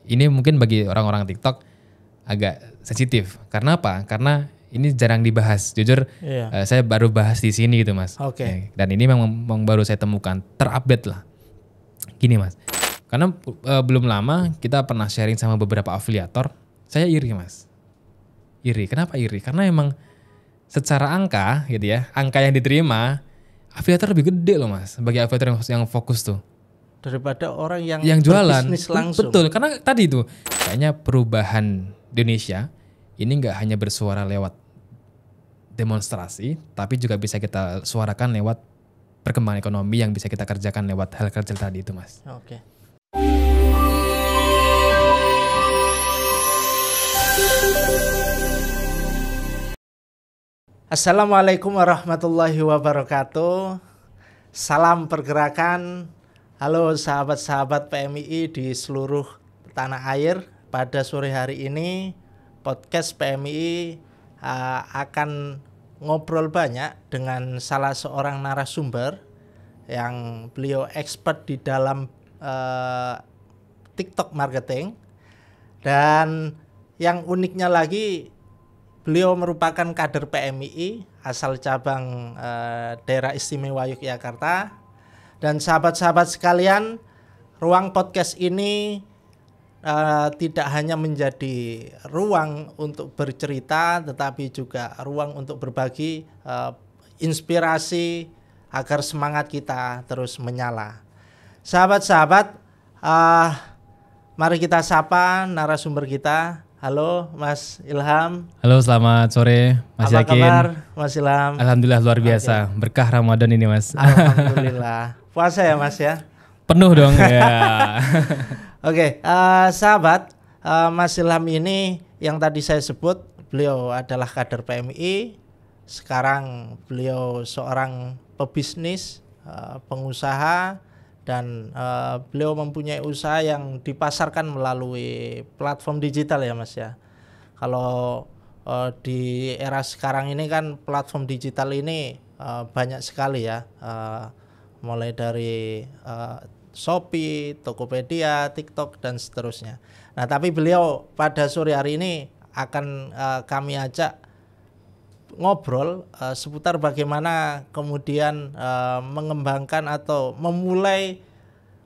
ini mungkin bagi orang-orang TikTok agak sensitif. Karena apa? Karena ini jarang dibahas. Jujur saya baru bahas di sini gitu Mas. Oke. Dan ini memang baru saya temukan, terupdate lah. Gini Mas, karena belum lama kita pernah sharing sama beberapa afiliator, saya iri Mas. Iri, kenapa iri? Karena emang secara angka gitu ya, angka yang diterima, afiliator lebih gede loh Mas, bagi afiliator yang fokus tuh. Daripada orang yang jualan. berbisnis langsung. Betul, karena tadi tuh, kayaknya perubahan Indonesia ini nggak hanya bersuara lewat demonstrasi, tapi juga bisa kita suarakan lewat perkembangan ekonomi yang bisa kita kerjakan lewat hal kecil tadi itu Mas. Oke. Assalamualaikum warahmatullahi wabarakatuh. Salam pergerakan. Halo sahabat-sahabat PMII di seluruh tanah air. Pada sore hari ini podcast PMII akan ngobrol banyak dengan salah seorang narasumber yang beliau expert di dalam TikTok marketing, dan yang uniknya lagi beliau merupakan kader PMII asal cabang daerah istimewa Yogyakarta. Dan sahabat-sahabat sekalian, ruang podcast ini tidak hanya menjadi ruang untuk bercerita, tetapi juga ruang untuk berbagi inspirasi agar semangat kita terus menyala. Sahabat-sahabat, mari kita sapa narasumber kita. Halo Mas Ilham. Halo, selamat sore Mas Apa Yakin. kabar Mas Ilham? Alhamdulillah luar biasa, berkah Ramadan ini Mas. Alhamdulillah. Puasa ya Mas ya? Penuh dong ya. Oke, sahabat, Mas Ilham ini yang tadi saya sebut, beliau adalah kader PMI. Sekarang beliau seorang pebisnis, pengusaha, dan beliau mempunyai usaha yang dipasarkan melalui platform digital ya Mas ya. Kalau di era sekarang ini kan platform digital ini banyak sekali ya, mulai dari Shopee, Tokopedia, TikTok, dan seterusnya. Nah, tapi beliau pada sore hari ini akan kami ajak ngobrol seputar bagaimana kemudian mengembangkan atau memulai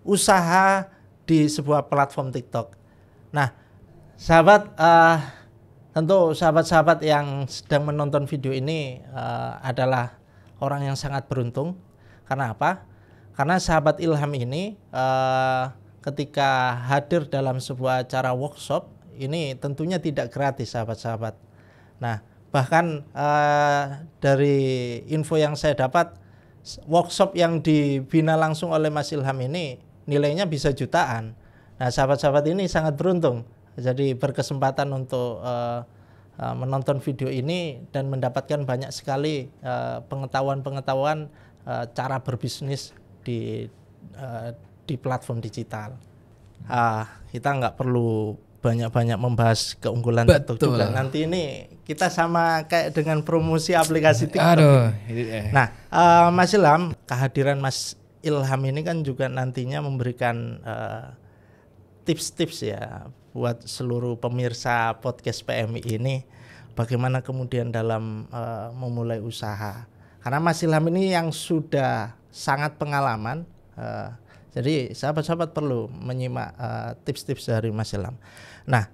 usaha di sebuah platform TikTok. Nah, sahabat, tentu sahabat-sahabat yang sedang menonton video ini adalah orang yang sangat beruntung. Karena apa? Karena sahabat Ilham ini ketika hadir dalam sebuah acara workshop ini tentunya tidak gratis sahabat-sahabat. Nah, bahkan dari info yang saya dapat, workshop yang dibina langsung oleh Mas Ilham ini nilainya bisa jutaan. Nah, sahabat-sahabat ini sangat beruntung. Jadi berkesempatan untuk menonton video ini dan mendapatkan banyak sekali pengetahuan-pengetahuan cara berbisnis di platform digital. Kita nggak perlu banyak-banyak membahas keunggulan TikTok juga. Nanti ini kita sama kayak dengan promosi aplikasi TikTok. Aduh. Nah, Mas Ilham, kehadiran Mas Ilham ini kan juga nantinya memberikan tips-tips ya buat seluruh pemirsa podcast PMI ini, bagaimana kemudian dalam memulai usaha. Karena Mas Ilham ini yang sudah sangat pengalaman, jadi sahabat-sahabat perlu menyimak tips-tips dari Mas Ilham. Nah,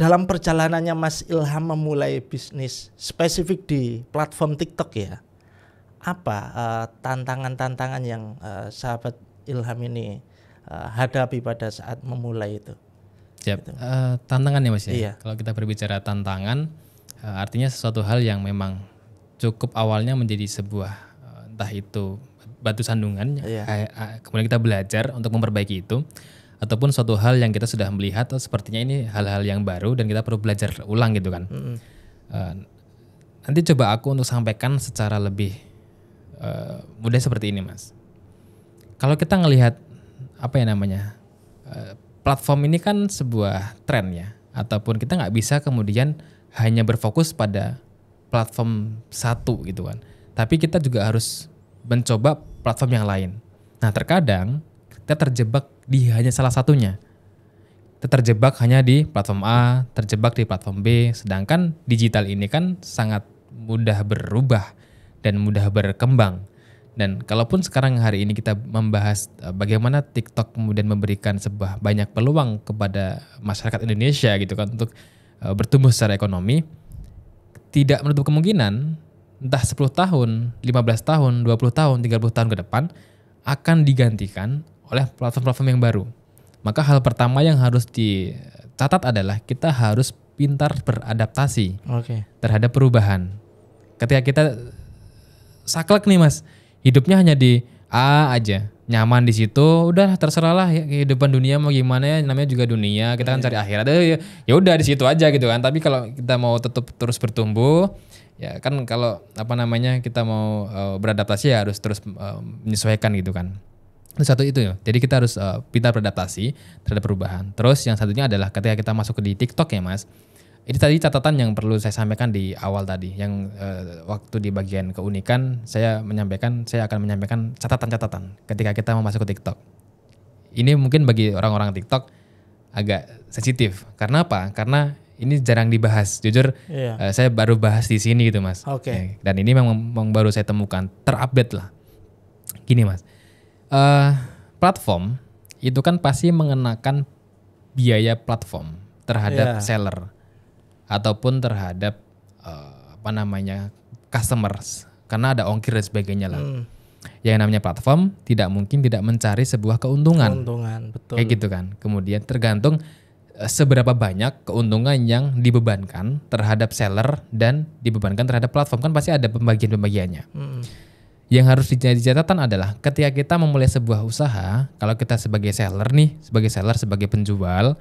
dalam perjalanannya Mas Ilham memulai bisnis spesifik di platform TikTok ya, apa tantangan-tantangan yang sahabat Ilham ini hadapi pada saat memulai itu? Siap. Gitu. Tantangan ya Mas ya. Iya. Kalau kita berbicara tantangan, artinya sesuatu hal yang memang cukup awalnya menjadi sebuah entah itu batu sandungan, kemudian kita belajar untuk memperbaiki itu, ataupun suatu hal yang kita sudah melihat sepertinya ini hal-hal yang baru dan kita perlu belajar ulang gitu kan. Nanti coba aku untuk sampaikan secara lebih mudah seperti ini Mas. Kalau kita ngelihat apa ya namanya, platform ini kan sebuah tren ya, ataupun kita nggak bisa kemudian hanya berfokus pada platform satu gitu kan, tapi kita juga harus mencoba platform yang lain. Nah, terkadang kita terjebak di hanya salah satunya. terjebak hanya di platform A, terjebak di platform B, sedangkan digital ini kan sangat mudah berubah dan mudah berkembang. Dan kalaupun sekarang hari ini kita membahas bagaimana TikTok kemudian memberikan sebuah banyak peluang kepada masyarakat Indonesia gitu kan untuk bertumbuh secara ekonomi, tidak menutup kemungkinan entah 10 tahun, 15 tahun, 20 tahun, 30 tahun ke depan akan digantikan oleh platform-platform yang baru. Maka hal pertama yang harus dicatat adalah kita harus pintar beradaptasi terhadap perubahan. Ketika kita saklek nih Mas, hidupnya hanya di A aja, nyaman di situ, udah terserahlah ya, kehidupan dunia mau gimana ya, namanya juga dunia, kita kan cari akhirat, ya udah di situ aja gitu kan. Tapi kalau kita mau tetap terus bertumbuh, ya kan kalau kita mau beradaptasi ya harus terus menyesuaikan gitu kan. Satu itu ya. Jadi kita harus pintar beradaptasi terhadap perubahan. Terus yang satunya adalah ketika kita masuk di TikTok ya Mas. Ini tadi catatan yang perlu saya sampaikan di awal tadi. Yang waktu di bagian keunikan saya akan menyampaikan catatan-catatan ketika kita mau masuk ke TikTok. Ini mungkin bagi orang-orang TikTok agak sensitif. Karena apa? Karena ini jarang dibahas. Jujur saya baru bahas di sini gitu Mas. Dan ini memang baru saya temukan. Terupdate lah. Gini Mas. Platform itu kan pasti mengenakan biaya platform terhadap seller ataupun terhadap customers karena ada ongkir dan sebagainya lah. Yang namanya platform tidak mungkin tidak mencari sebuah keuntungan. Betul. Kayak gitu kan. Kemudian tergantung seberapa banyak keuntungan yang dibebankan terhadap seller dan dibebankan terhadap platform, kan pasti ada pembagian-pembagiannya. Yang harus dijadi catatan adalah ketika kita memulai sebuah usaha, kalau kita sebagai seller nih, sebagai penjual,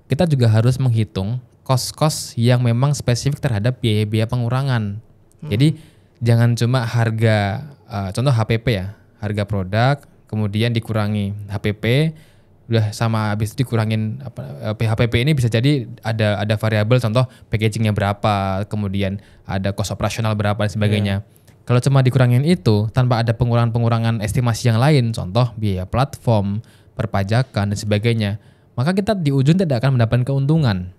kita juga harus menghitung kos-kos yang memang spesifik terhadap biaya-biaya pengurangan. Jadi jangan cuma harga, contoh HPP ya, harga produk, kemudian dikurangi HPP, udah sama habis itu dikurangin HPP ini bisa jadi ada variabel, contoh packagingnya berapa, kemudian ada kos operasional berapa dan sebagainya. Kalau cuma dikurangin itu tanpa ada pengurangan-pengurangan estimasi yang lain, contoh biaya platform, perpajakan dan sebagainya, maka kita di ujung tidak akan mendapatkan keuntungan.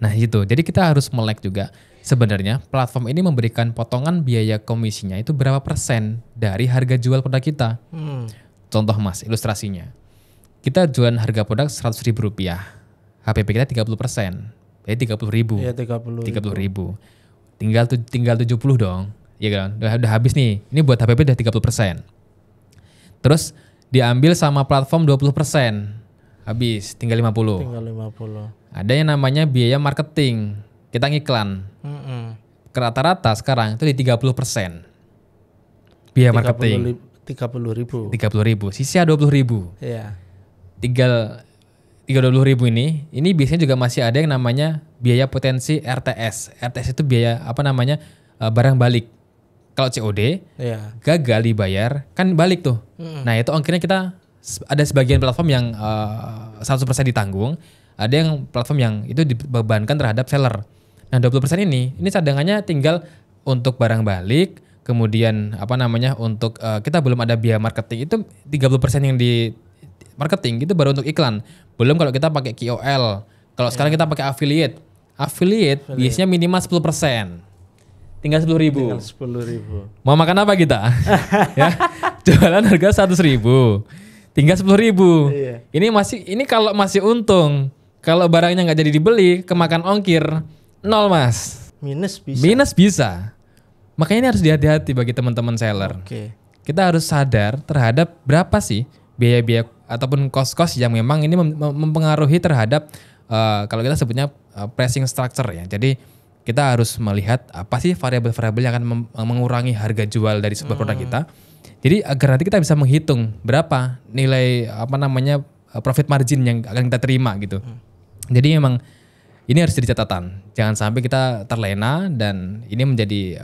Nah itu, jadi kita harus melek juga sebenarnya platform ini memberikan potongan biaya komisinya itu berapa persen dari harga jual produk kita. Contoh Mas, ilustrasinya. Kita jualan harga produk Rp100.000, HPP kita 30%, jadi 30.000. Iya 30.000. Tinggal 70 dong. Ya kan, udah habis nih. Ini buat HPP udah 30%. Terus diambil sama platform 20%. Habis, tinggal 50. Ada yang namanya biaya marketing. Kita ngiklan. Rata-rata sekarang itu di 30%. Biaya marketing. 30.000. Sisa 20.000. Iya. Tinggal 20.000 ini biasanya juga masih ada yang namanya biaya potensi RTS. RTS itu biaya barang balik. Kalau COD gagal dibayar kan balik tuh. Nah itu ongkirnya kita ada sebagian platform yang 100% ditanggung, ada yang platform yang itu dibebankan terhadap seller. Nah 20% ini cadangannya tinggal untuk barang balik, kemudian untuk kita belum ada biaya marketing, itu 30% yang di marketing itu baru untuk iklan. Belum kalau kita pakai KOL. Kalau sekarang kita pakai affiliate biasanya minimal 10%. Tinggal 10.000. Mau makan apa kita? Ya, jualan harga 100.000. Tinggal 10.000. Ini kalau masih untung. Kalau barangnya nggak jadi dibeli, kemakan ongkir 0 Mas. Minus bisa. Makanya ini harus hati-hati bagi teman-teman seller. Kita harus sadar terhadap berapa sih biaya-biaya ataupun kos-kos yang memang ini mempengaruhi terhadap kalau kita sebutnya pricing structure ya. Jadi kita harus melihat apa sih variabel-variabel yang akan mengurangi harga jual dari sebuah produk kita. Jadi agar nanti kita bisa menghitung berapa nilai profit margin yang akan kita terima gitu. Jadi memang ini harus jadi catatan. Jangan sampai kita terlena dan ini menjadi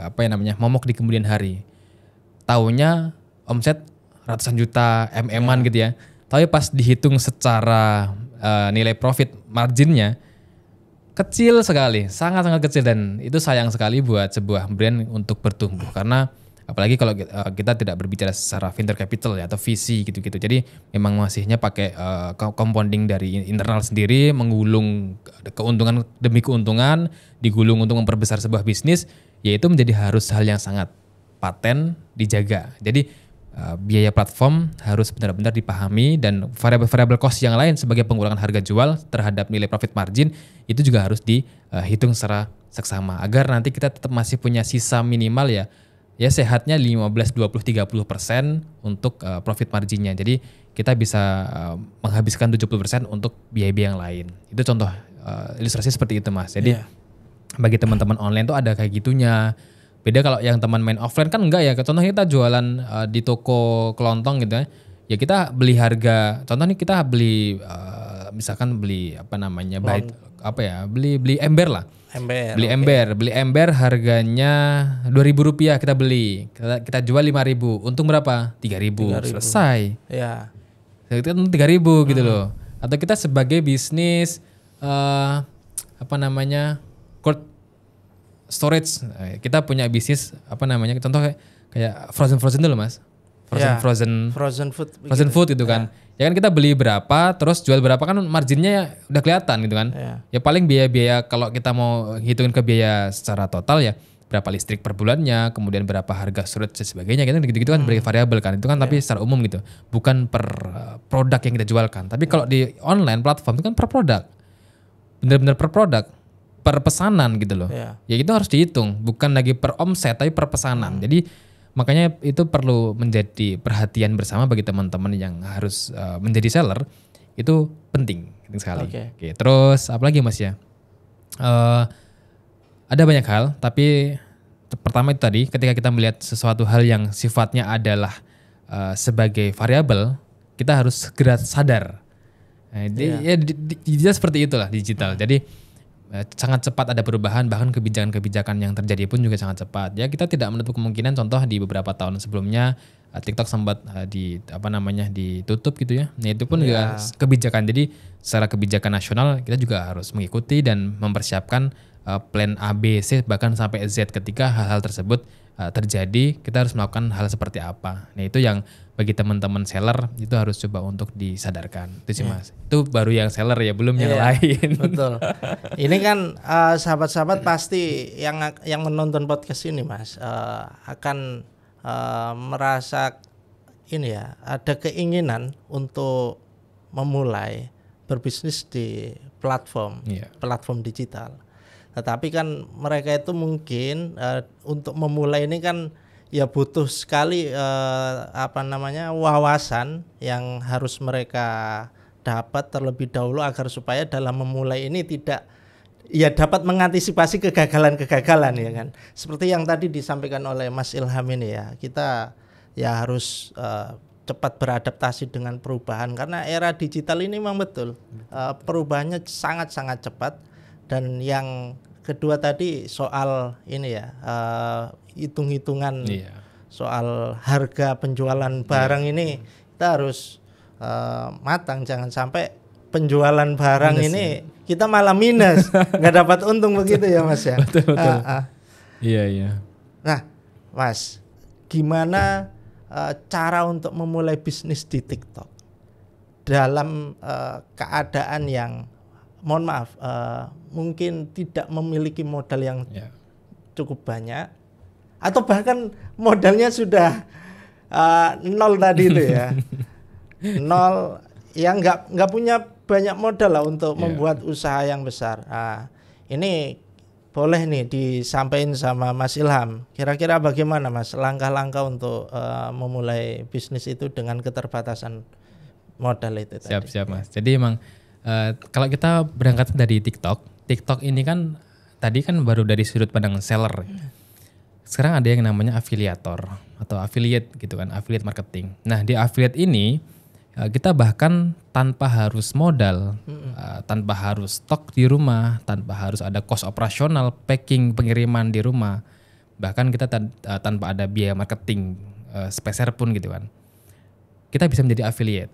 momok di kemudian hari. Taunya omset ratusan juta, MM-an gitu ya. Tapi pas dihitung secara nilai profit marginnya kecil sekali, sangat-sangat kecil, dan itu sayang sekali buat sebuah brand untuk bertumbuh karena Apalagi kalau kita tidak berbicara secara venture capital ya atau VC gitu-gitu. Jadi memang masihnya pakai compounding dari internal sendiri, menggulung keuntungan demi keuntungan, digulung untuk memperbesar sebuah bisnis, yaitu menjadi harus hal yang sangat paten dijaga. Jadi biaya platform harus benar-benar dipahami dan variabel-variabel cost yang lain sebagai pengurangan harga jual terhadap nilai profit margin itu juga harus dihitung secara seksama agar nanti kita tetap masih punya sisa minimal ya sehatnya 15, 20, 30% untuk profit marginnya. Jadi kita bisa menghabiskan 70% untuk biaya-biaya yang lain. Itu contoh ilustrasi seperti itu Mas. Jadi bagi teman-teman online tuh ada kayak gitunya. Beda kalau yang teman main offline kan enggak ya. Contohnya kita jualan di toko kelontong gitu ya. Ya kita beli harga. Contohnya kita beli misalkan beli beli ember lah. Beli ember harganya Rp2.000 kita beli. Kita jual Rp5.000. Untung berapa? Rp3.000. Selesai. Ya. Itu kan Rp3.000 gitu loh. Atau kita sebagai bisnis cold storage, kita punya bisnis contoh kayak frozen dulu Mas, frozen food gitu kan. Ya kan kita beli berapa terus jual berapa kan marginnya udah kelihatan gitu kan. Ya paling biaya kalau kita mau hitungin ke biaya secara total ya berapa listrik per bulannya, kemudian berapa harga storage dan sebagainya gitu kan beri variabel kan itu kan. Tapi secara umum gitu, bukan per produk yang kita jualkan. Tapi kalau di online platform itu kan per produk, benar-benar per produk, per pesanan gitu loh. Ya itu harus dihitung, bukan lagi per omset tapi per pesanan. Jadi makanya itu perlu menjadi perhatian bersama bagi teman-teman yang harus menjadi seller. Itu penting sekali. Oke, terus apalagi Mas ya? Ada banyak hal, tapi pertama itu tadi ketika kita melihat sesuatu hal yang sifatnya adalah sebagai variabel, kita harus segera sadar. Digital seperti itulah digital. Jadi sangat cepat ada perubahan, bahkan kebijakan-kebijakan yang terjadi pun juga sangat cepat. Ya kita tidak menutup kemungkinan contoh di beberapa tahun sebelumnya TikTok sempat ditutup gitu ya. Nah itu pun juga kebijakan. Jadi secara kebijakan nasional kita juga harus mengikuti dan mempersiapkan plan A, B, C bahkan sampai Z ketika hal-hal tersebut terjadi, kita harus melakukan hal seperti apa. Nah itu yang bagi teman-teman seller itu harus coba untuk disadarkan. Itu sih Mas. Itu baru yang seller ya, belum yang lain. Betul. Ini kan sahabat-sahabat pasti yang menonton podcast ini Mas akan merasa ini ya, ada keinginan untuk memulai berbisnis di platform digital. Tetapi kan mereka itu mungkin untuk memulai ini kan ya butuh sekali wawasan yang harus mereka dapat terlebih dahulu agar supaya dalam memulai ini tidak dapat mengantisipasi kegagalan-kegagalan ya kan. Seperti yang tadi disampaikan oleh Mas Ilham ini ya. Kita ya harus cepat beradaptasi dengan perubahan karena era digital ini memang betul perubahannya sangat-sangat cepat. Dan yang kedua tadi soal ini ya hitung-hitungan soal harga penjualan barang ini kita harus matang, jangan sampai penjualan barang minus, ini kita malah minus nggak dapat untung begitu ya Mas ya. Betul. Iya. Nah Mas, gimana cara untuk memulai bisnis di TikTok dalam keadaan yang mohon maaf mungkin tidak memiliki modal yang cukup banyak atau bahkan modalnya sudah nol tadi itu ya. Nol yang nggak punya banyak modal lah untuk membuat usaha yang besar. Ini boleh nih disampaikan sama Mas Ilham. Kira-kira bagaimana Mas langkah-langkah untuk memulai bisnis itu dengan keterbatasan modal itu tadi? Siap Mas. Jadi emang kalau kita berangkat dari TikTok ini kan tadi kan baru dari sudut pandang seller. Sekarang ada yang namanya afiliator atau affiliate gitu kan, affiliate marketing. Nah di affiliate ini kita bahkan tanpa harus modal, tanpa harus stok di rumah, tanpa harus ada cost operasional, packing, pengiriman di rumah, bahkan kita tanpa ada biaya marketing sepeser pun gitu kan, kita bisa menjadi affiliate.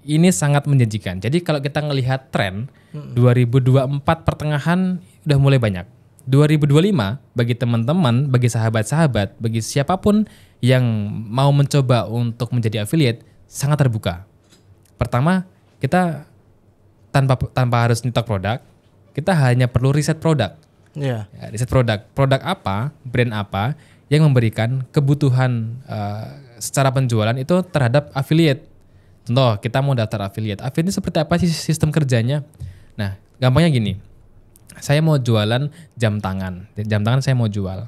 Ini sangat menjanjikan. Jadi kalau kita ngelihat tren 2024 pertengahan udah mulai banyak. 2025 bagi teman-teman, bagi sahabat-sahabat, bagi siapapun yang mau mencoba untuk menjadi affiliate sangat terbuka. Pertama, kita tanpa harus nyetok produk, kita hanya perlu riset produk. Iya. Ya, riset produk apa, brand apa yang memberikan kebutuhan secara penjualan itu terhadap affiliate. Contoh, kita mau daftar affiliate. Affiliate ini seperti apa sih sistem kerjanya? Nah, gampangnya gini. Saya mau jualan jam tangan. Jam tangan saya mau jual.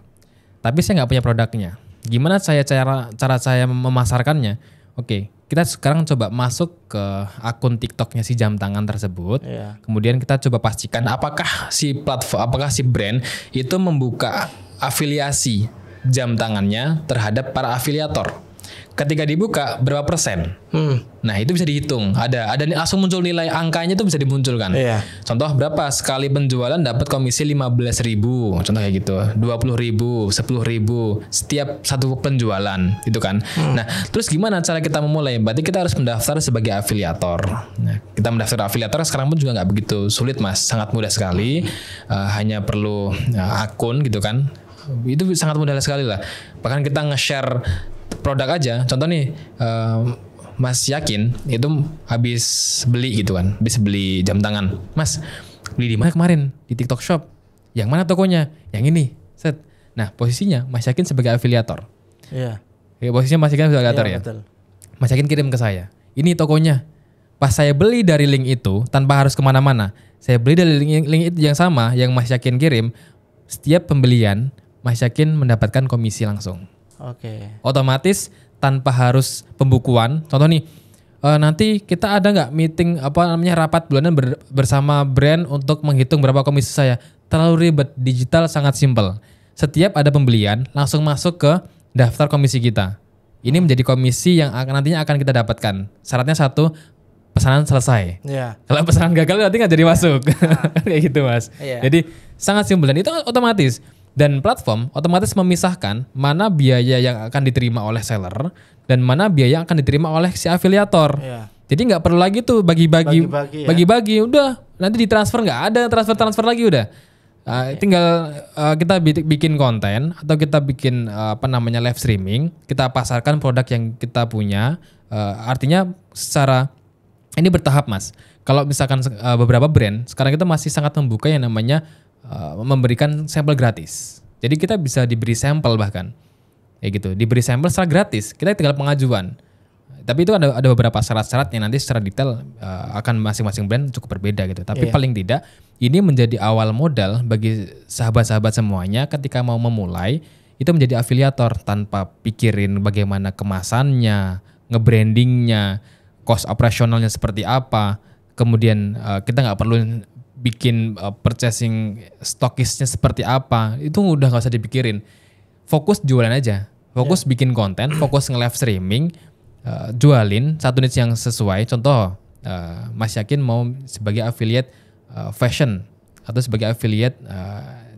Tapi saya nggak punya produknya. Gimana cara saya memasarkannya? Oke, kita sekarang coba masuk ke akun TikToknya si jam tangan tersebut. Iya. Kemudian kita coba pastikan apakah si brand itu membuka afiliasi jam tangannya terhadap para afiliator. Ketika dibuka berapa persen? Nah, itu bisa dihitung. Ada langsung muncul nilai angkanya itu bisa dimunculkan. Iya. Contoh berapa sekali penjualan dapat komisi 15.000, contoh kayak gitu. 20.000, 10.000 setiap satu penjualan, itu kan. Nah, terus gimana cara kita memulai? Berarti kita harus mendaftar sebagai afiliator. Nah, kita mendaftar afiliator sekarang pun juga nggak begitu sulit, Mas. Sangat mudah sekali. Hanya perlu akun gitu kan. Itu sangat mudah sekali lah. Bahkan kita nge-share produk aja, contoh nih Mas Yakin itu habis beli gitu kan, habis beli jam tangan. Mas, beli di mana kemarin? Di TikTok Shop. Yang mana tokonya? Yang ini. Set. Nah, posisinya Mas Yakin sebagai afiliator. Iya. Ya, posisinya Mas Yakin sebagai afiliator ya. Betul. Mas Yakin kirim ke saya. Ini tokonya. Pas saya beli dari link itu tanpa harus kemana-mana, saya beli dari link itu yang sama yang Mas Yakin kirim. Setiap pembelian Mas Yakin mendapatkan komisi langsung. Oke. Otomatis tanpa harus pembukuan. Contoh nih, nanti kita ada nggak meeting rapat bulanan bersama brand untuk menghitung berapa komisi saya. Terlalu ribet, digital sangat simpel. Setiap ada pembelian langsung masuk ke daftar komisi kita. Ini menjadi komisi yang nantinya akan kita dapatkan. Syaratnya satu, pesanan selesai. Iya. Kalau pesanan gagal nanti nggak jadi masuk. Kayak gitu, Mas. Iya. Jadi sangat simpel dan itu otomatis. Dan platform otomatis memisahkan mana biaya yang akan diterima oleh seller dan mana biaya yang akan diterima oleh si afiliator. Iya. Jadi nggak perlu lagi tuh bagi-bagi, ya. bagi-bagi, udah nanti ditransfer, nggak ada transfer lagi udah. Tinggal kita bikin konten atau kita bikin live streaming, kita pasarkan produk yang kita punya. Artinya secara ini bertahap, Mas. Kalau misalkan beberapa brand sekarang kita masih sangat membuka yang namanya memberikan sampel gratis. Jadi kita bisa diberi sampel bahkan. Kayak gitu, diberi sampel secara gratis. Kita tinggal pengajuan. Tapi itu ada beberapa syarat-syarat yang nanti secara detail akan masing-masing brand cukup berbeda gitu. Tapi paling tidak ini menjadi awal modal bagi sahabat-sahabat semuanya ketika mau memulai itu menjadi afiliator tanpa pikirin bagaimana kemasannya, nge-brandingnya, cost operasionalnya seperti apa. Kemudian kita nggak perlu bikin purchasing stokisnya seperti apa, itu udah nggak usah dipikirin. Fokus jualan aja, fokus bikin konten, fokus nge-live streaming, jualin satu niche yang sesuai. Contoh, Mas Yakin mau sebagai affiliate fashion atau sebagai affiliate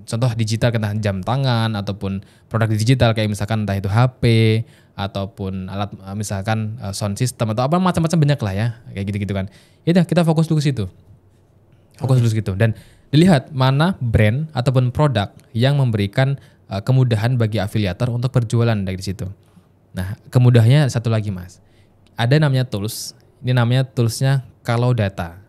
contoh digital kena jam tangan ataupun produk digital kayak misalkan entah itu HP ataupun alat misalkan sound system atau apa macam-macam banyak lah ya kayak gitu-gitu kan. Ya udah kita fokus dulu ke situ. Fokus dulu gitu dan dilihat mana brand ataupun produk yang memberikan kemudahan bagi afiliator untuk berjualan dari situ. Nah, kemudahannya satu lagi, Mas. Ada namanya tools. Ini namanya toolsnya Kalau Data.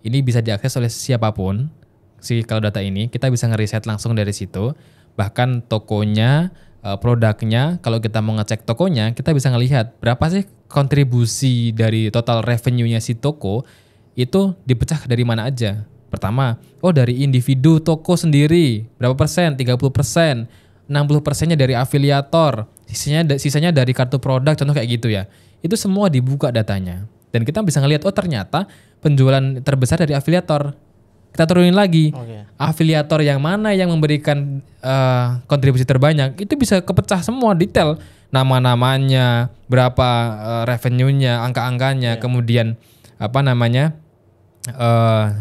Ini bisa diakses oleh siapapun. Si Kalau Data ini kita bisa ngeriset langsung dari situ. Bahkan tokonya, produknya, kalau kita mau ngecek tokonya, kita bisa ngelihat berapa sih kontribusi dari total revenue-nya si toko itu dipecah dari mana aja. Pertama, dari individu toko sendiri, berapa persen? 30%, 60%-nya dari afiliator, sisanya dari kartu produk, contoh kayak gitu ya. Itu semua dibuka datanya. Dan kita bisa ngelihat, ternyata penjualan terbesar dari afiliator. Kita turunin lagi, afiliator yang mana yang memberikan kontribusi terbanyak, itu bisa kepecah semua detail. Nama-namanya, berapa revenue-nya, angka-angkanya, kemudian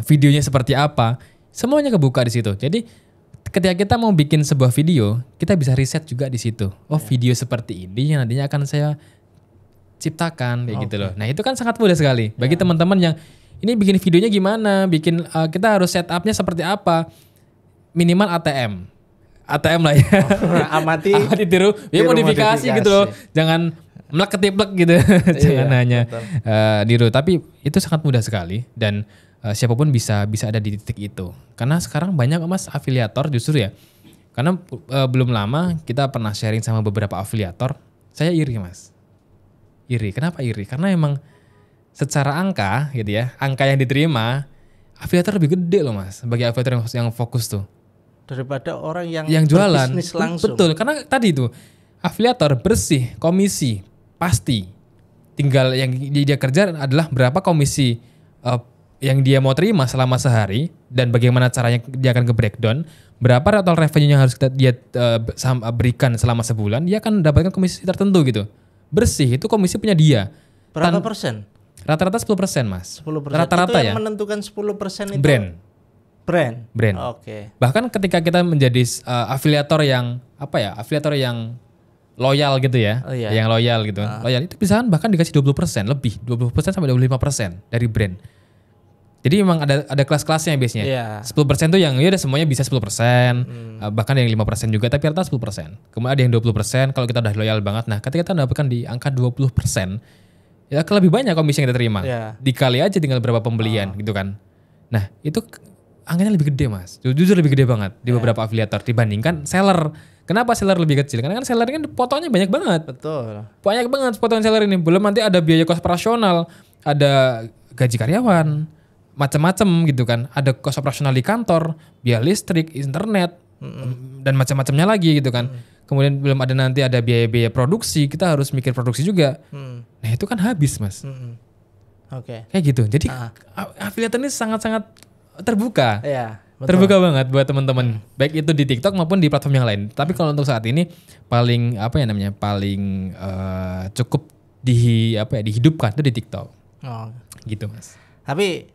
videonya seperti apa, semuanya kebuka di situ. Jadi ketika kita mau bikin sebuah video, kita bisa riset juga di situ. Video seperti ini yang nantinya akan saya ciptakan kayak gitu loh. Nah, itu kan sangat mudah sekali bagi teman-teman yang ini bikin videonya gimana, kita harus setupnya seperti apa. minimal ATM lah ya. Amati tiru, ya modifikasi gitu loh. Jangan melek ketiplek gitu. Jangan hanya niru. Tapi itu sangat mudah sekali dan siapapun bisa ada di titik itu. Karena sekarang banyak Mas afiliator justru ya. Karena belum lama kita pernah sharing sama beberapa afiliator. Saya iri Mas. Iri. Kenapa iri? Karena emang secara angka gitu ya, angka yang diterima afiliator lebih gede loh Mas. Bagi afiliator yang fokus tuh. Daripada orang yang jualan. Bisnis langsung. Betul. Karena tadi itu afiliator bersih, komisi pasti. Tinggal yang dia kerja adalah berapa komisi yang dia mau terima selama sehari dan bagaimana caranya dia akan ke breakdown, berapa total revenue yang harus dia berikan selama sebulan, dia akan mendapatkan komisi tertentu gitu. Bersih itu komisi punya dia. Berapa persen? Rata-rata 10% Mas. 10%. Rata-rata itu yang ya. menentukan 10% itu Brand. Oke. Bahkan ketika kita menjadi afiliator yang afiliator yang loyal gitu ya, yang loyal gitu. Loyal itu bisa bahkan dikasih 20% lebih, 20% sampai 25% dari brand. Jadi memang ada kelas-kelasnya biasanya. 10% tuh yang ya udah semuanya bisa 10%, bahkan yang 5% juga, tapi rata 10%. Kemudian ada yang 20% kalau kita udah loyal banget. Nah, ketika kita mendapatkan di angka 20%, ya lebih banyak komisi yang kita terima. Dikali aja tinggal berapa pembelian gitu kan. Nah, itu angkanya lebih gede Mas. Jujur lebih gede banget di beberapa afiliator dibandingkan seller. Kenapa seller lebih kecil? Karena kan seller ini kan potongnya banyak banget. Betul. Banyak banget potongan seller ini. Belum nanti ada biaya kos operasional, ada gaji karyawan, macam-macam gitu kan. Ada kos operasional di kantor, biaya listrik, internet, dan macam-macamnya lagi gitu kan. Kemudian belum ada nanti ada biaya-biaya produksi, kita harus mikir produksi juga. Nah itu kan habis Mas. Oke. Kayak gitu. Jadi afiliator ini sangat-sangat terbuka. Iya. Betul. Terbuka banget buat teman-teman. Baik itu di TikTok maupun di platform yang lain. Tapi kalau untuk saat ini paling paling cukup dihidupkan itu di TikTok. Gitu Mas. Tapi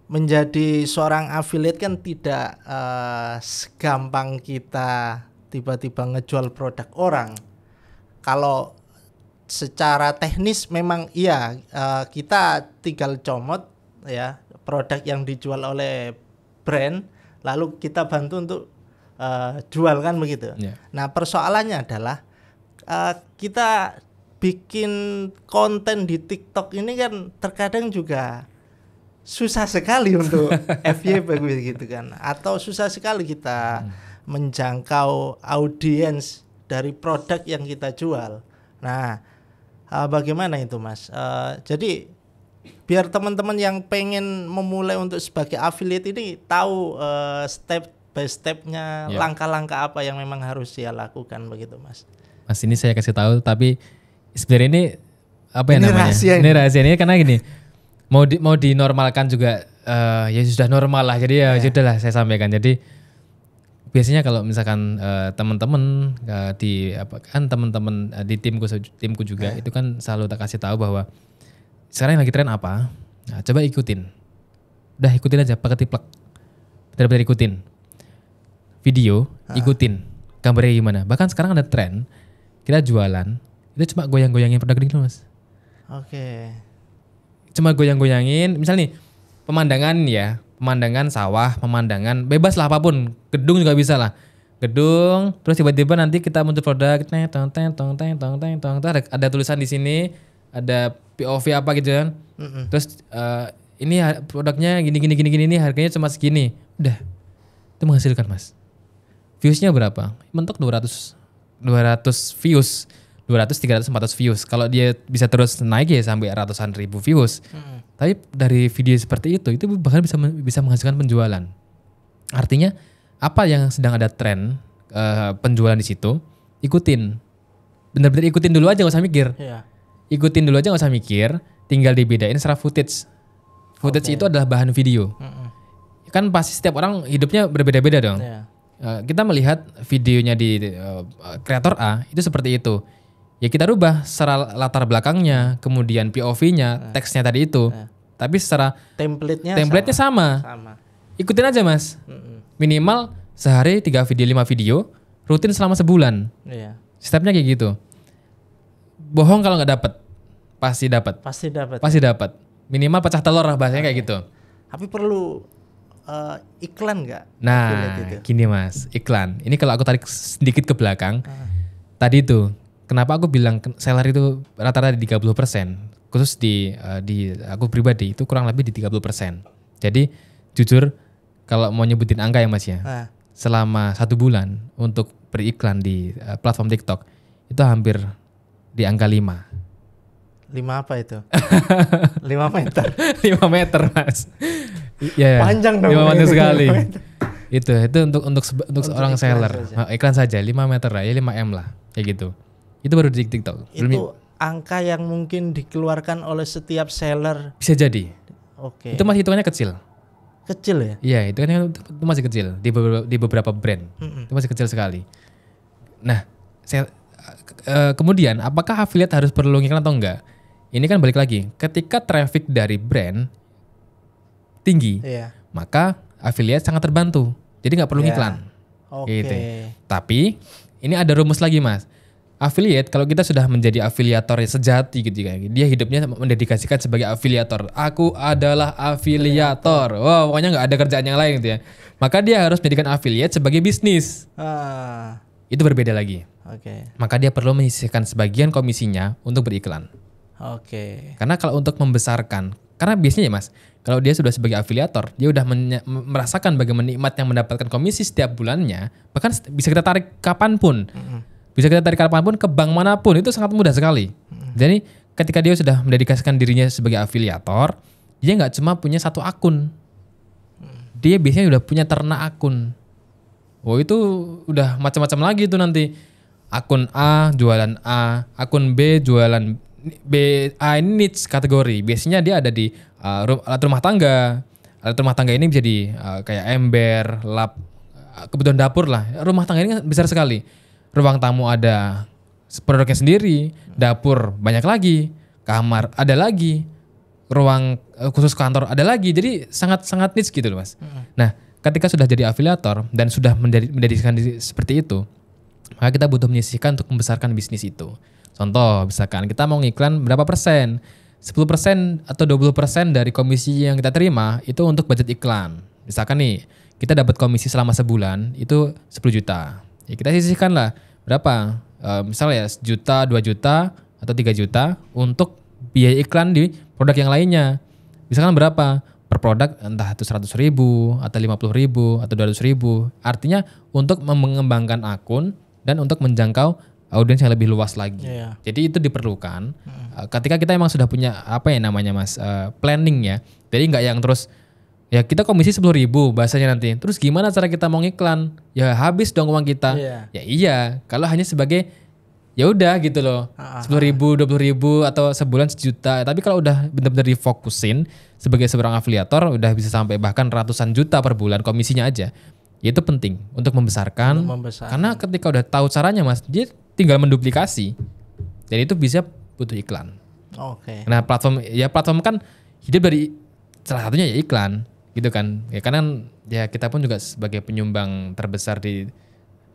menjadi seorang affiliate kan tidak segampang kita tiba-tiba ngejual produk orang. Kalau secara teknis memang iya, kita tinggal comot ya produk yang dijual oleh brand, lalu kita bantu untuk jual kan begitu. Nah persoalannya adalah kita bikin konten di TikTok ini kan terkadang juga susah sekali untuk FYP begitu kan, atau susah sekali kita menjangkau audiens dari produk yang kita jual. Nah, bagaimana itu Mas? Jadi biar teman-teman yang pengen memulai untuk sebagai affiliate ini tahu step by stepnya, langkah-langkah apa yang memang harus dia lakukan begitu Mas. Mas ini saya kasih tahu, tapi sebenarnya ini rahasia ini rahasia ini karena gini. Mau dinormalkan juga ya sudah normal lah, jadi ya sudahlah saya sampaikan. Jadi biasanya kalau misalkan teman-teman teman-teman di timku juga itu kan selalu tak kasih tahu bahwa sekarang yang lagi tren apa. Nah, coba ikutin. Udah ikutin aja pakai tiplek. Benar-benar ikutin. Video, ikutin. Gambarnya gimana. Bahkan sekarang ada tren kita jualan itu cuma goyang-goyangin produk gitu Mas. Oke. Cuma goyang-goyangin, misal nih pemandangan sawah, pemandangan bebas lah apapun, gedung juga bisa lah, gedung, terus tiba-tiba nanti kita muncul produk, ada tulisan di sini, ada POV apa gitu kan, terus ini produknya gini ini harganya cuma segini, udah, itu menghasilkan Mas, viewsnya berapa? Mentok 200 views. 200, 300, 400 views. Kalau dia bisa terus naik ya sampai ratusan ribu views. Tapi dari video seperti itu bahkan bisa menghasilkan penjualan. Artinya apa yang sedang ada tren penjualan di situ, ikutin. Benar-benar ikutin dulu aja, gak usah mikir. Ikutin dulu aja, gak usah mikir. Tinggal dibedain secara footage. Footage itu adalah bahan video. Kan pasti setiap orang hidupnya berbeda-beda dong. Kita melihat videonya di kreator A itu seperti itu. Ya kita rubah secara latar belakangnya, kemudian POV-nya, teksnya tadi itu. Tapi secara template-nya sama. Ikutin aja Mas. Minimal sehari 3 video, 5 video, rutin selama sebulan. Stepnya kayak gitu. Bohong kalau nggak dapat. Pasti dapat. Minimal pecah telur lah bahasanya kayak gitu. Tapi perlu iklan nggak? Nah, Affiliate itu? gini Mas, iklan. Ini kalau aku tarik sedikit ke belakang, tadi itu, kenapa aku bilang seller itu rata-rata di 30%, khusus di aku pribadi itu kurang lebih di 30%. Jadi jujur kalau mau nyebutin angka ya Mas ya, selama 1 bulan untuk beriklan di platform TikTok itu hampir di angka 5. 5 apa itu? 5 meter. 5 meter Mas. Ya, Panjang dong. 5 meter sekali. Itu untuk seorang iklan seller. saja. Iklan saja 5 meter lah, ya 5M lah, kayak gitu. Itu baru di TikTok. Itu angka yang mungkin dikeluarkan oleh setiap seller. Bisa jadi. Oke. Itu masih hitungannya kecil. Kecil ya? Iya, itu kan itu masih kecil di beberapa brand. Itu masih kecil sekali. Nah, kemudian apakah affiliate harus perlu ngiklan atau enggak? Ini kan balik lagi, ketika traffic dari brand tinggi, maka affiliate sangat terbantu. Jadi nggak perlu ngiklan. Oke. Gitu. Tapi ini ada rumus lagi Mas. Affiliate kalau kita sudah menjadi afiliator sejati gitu kan, dia hidupnya mendedikasikan sebagai afiliator. Aku adalah afiliator. Wah, pokoknya nggak ada kerjaan yang lain gitu ya. Maka dia harus menjadikan affiliate sebagai bisnis. Itu berbeda lagi. Oke. Maka dia perlu menyisihkan sebagian komisinya untuk beriklan. Oke. Karena kalau untuk membesarkan, karena biasanya ya Mas, kalau dia sudah sebagai afiliator, dia udah merasakan bagaimana nikmat yang mendapatkan komisi setiap bulannya, bahkan bisa kita tarik kapanpun. Bisa kita tarik kapanpun ke bank manapun, itu sangat mudah sekali. Jadi ketika dia sudah mendedikasikan dirinya sebagai afiliator, dia nggak cuma punya 1 akun. Dia biasanya udah punya ternak akun. Oh itu udah macam-macam lagi itu nanti. Akun A jualan A, akun B jualan B, A ini niche kategori. Biasanya dia ada di alat rumah tangga. Alat rumah tangga ini bisa di kayak ember, lap, kebutuhan dapur lah. Rumah tangga ini kan besar sekali. Ruang tamu ada produknya sendiri, dapur banyak lagi, kamar ada lagi, ruang khusus kantor ada lagi. Jadi sangat niche gitu loh Mas. Nah, ketika sudah jadi afiliator dan sudah mendedikasikan diri seperti itu, maka kita butuh menyisihkan untuk membesarkan bisnis itu. Contoh, misalkan kita mau ngiklan berapa persen? 10% atau 20% dari komisi yang kita terima itu untuk budget iklan. Misalkan nih, kita dapat komisi selama sebulan itu 10 juta. Ya kita sisihkan lah berapa? Misalnya 1 juta, 2 juta, atau 3 juta untuk biaya iklan di produk yang lainnya. Misalkan berapa? Per produk entah itu 100 ribu, atau 50 ribu, atau 200 ribu. Artinya untuk mengembangkan akun dan untuk menjangkau audiens yang lebih luas lagi. Jadi itu diperlukan ketika kita emang sudah punya apa ya namanya Mas, planning ya. Jadi nggak yang terus ya kita komisi 10 ribu bahasanya nanti. Terus gimana cara kita mau ngiklan? Ya habis dong uang kita. Ya iya, kalau hanya sebagai ya udah gitu loh. 10 ribu, 20 ribu atau sebulan 1 juta. Tapi kalau udah benar-benar difokusin sebagai seorang afiliator udah bisa sampai bahkan ratusan juta per bulan komisinya aja. Ya itu penting untuk membesarkan. Karena ketika udah tahu caranya Mas, dia tinggal menduplikasi. Dan itu bisa butuh iklan. Nah, platform kan hidup dari salah satunya ya iklan. Gitu kan, ya karena ya kita pun juga sebagai penyumbang terbesar di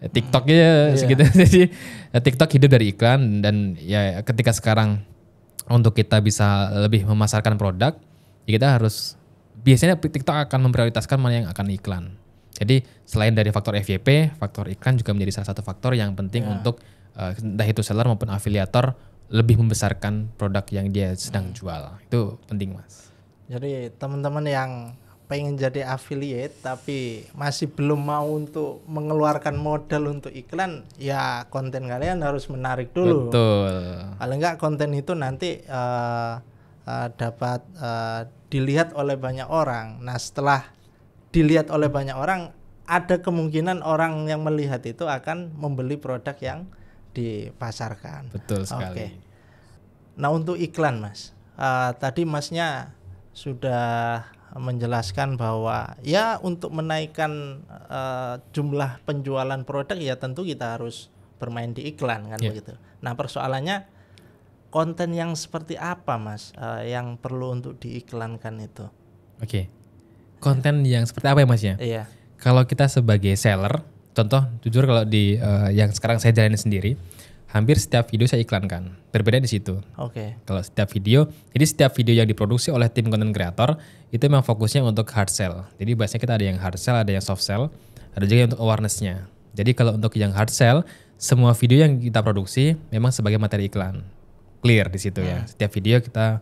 TikTok ya segitu. Jadi TikTok hidup dari iklan dan ya ketika sekarang untuk kita bisa lebih memasarkan produk, ya kita harus biasanya TikTok akan memprioritaskan mana yang akan iklan. Jadi selain dari faktor FYP, faktor iklan juga menjadi salah satu faktor yang penting untuk entah itu seller maupun afiliator lebih membesarkan produk yang dia sedang jual. Itu penting Mas. Jadi teman-teman yang pengen jadi affiliate tapi masih belum mau untuk mengeluarkan modal untuk iklan, ya konten kalian harus menarik dulu. Betul. Paling enggak konten itu nanti dapat dilihat oleh banyak orang. Nah setelah dilihat oleh banyak orang, ada kemungkinan orang yang melihat itu akan membeli produk yang dipasarkan. Betul sekali. Nah untuk iklan Mas, tadi Masnya sudah menjelaskan bahwa ya untuk menaikkan jumlah penjualan produk ya tentu kita harus bermain di iklan kan begitu. Nah persoalannya konten yang seperti apa Mas yang perlu untuk diiklankan itu? Konten yang seperti apa ya Mas ya? Iya. Kalau kita sebagai seller, contoh jujur kalau di yang sekarang saya jalani sendiri, hampir setiap video saya iklankan. Berbeda di situ. Oke. Kalau setiap video, jadi setiap video yang diproduksi oleh tim content creator itu memang fokusnya untuk hard sell. Jadi biasanya kita ada yang hard sell, ada yang soft sell, ada juga yang untuk awareness-nya. Jadi kalau untuk yang hard sell, semua video yang kita produksi memang sebagai materi iklan. Clear di situ ya. Setiap video kita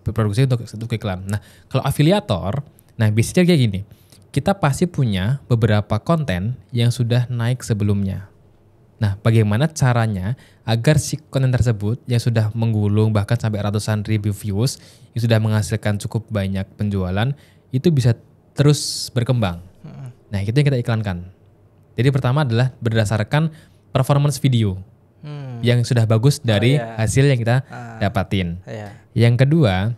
produksi untuk iklan. Nah, kalau afiliator, nah biasanya kayak gini. Kita pasti punya beberapa konten yang sudah naik sebelumnya. Nah, bagaimana caranya agar si konten tersebut yang sudah menggulung bahkan sampai ratusan ribu views, yang sudah menghasilkan cukup banyak penjualan, itu bisa terus berkembang. Nah, itu yang kita iklankan. Jadi pertama adalah berdasarkan performance video yang sudah bagus dari hasil yang kita dapatin. Yang kedua,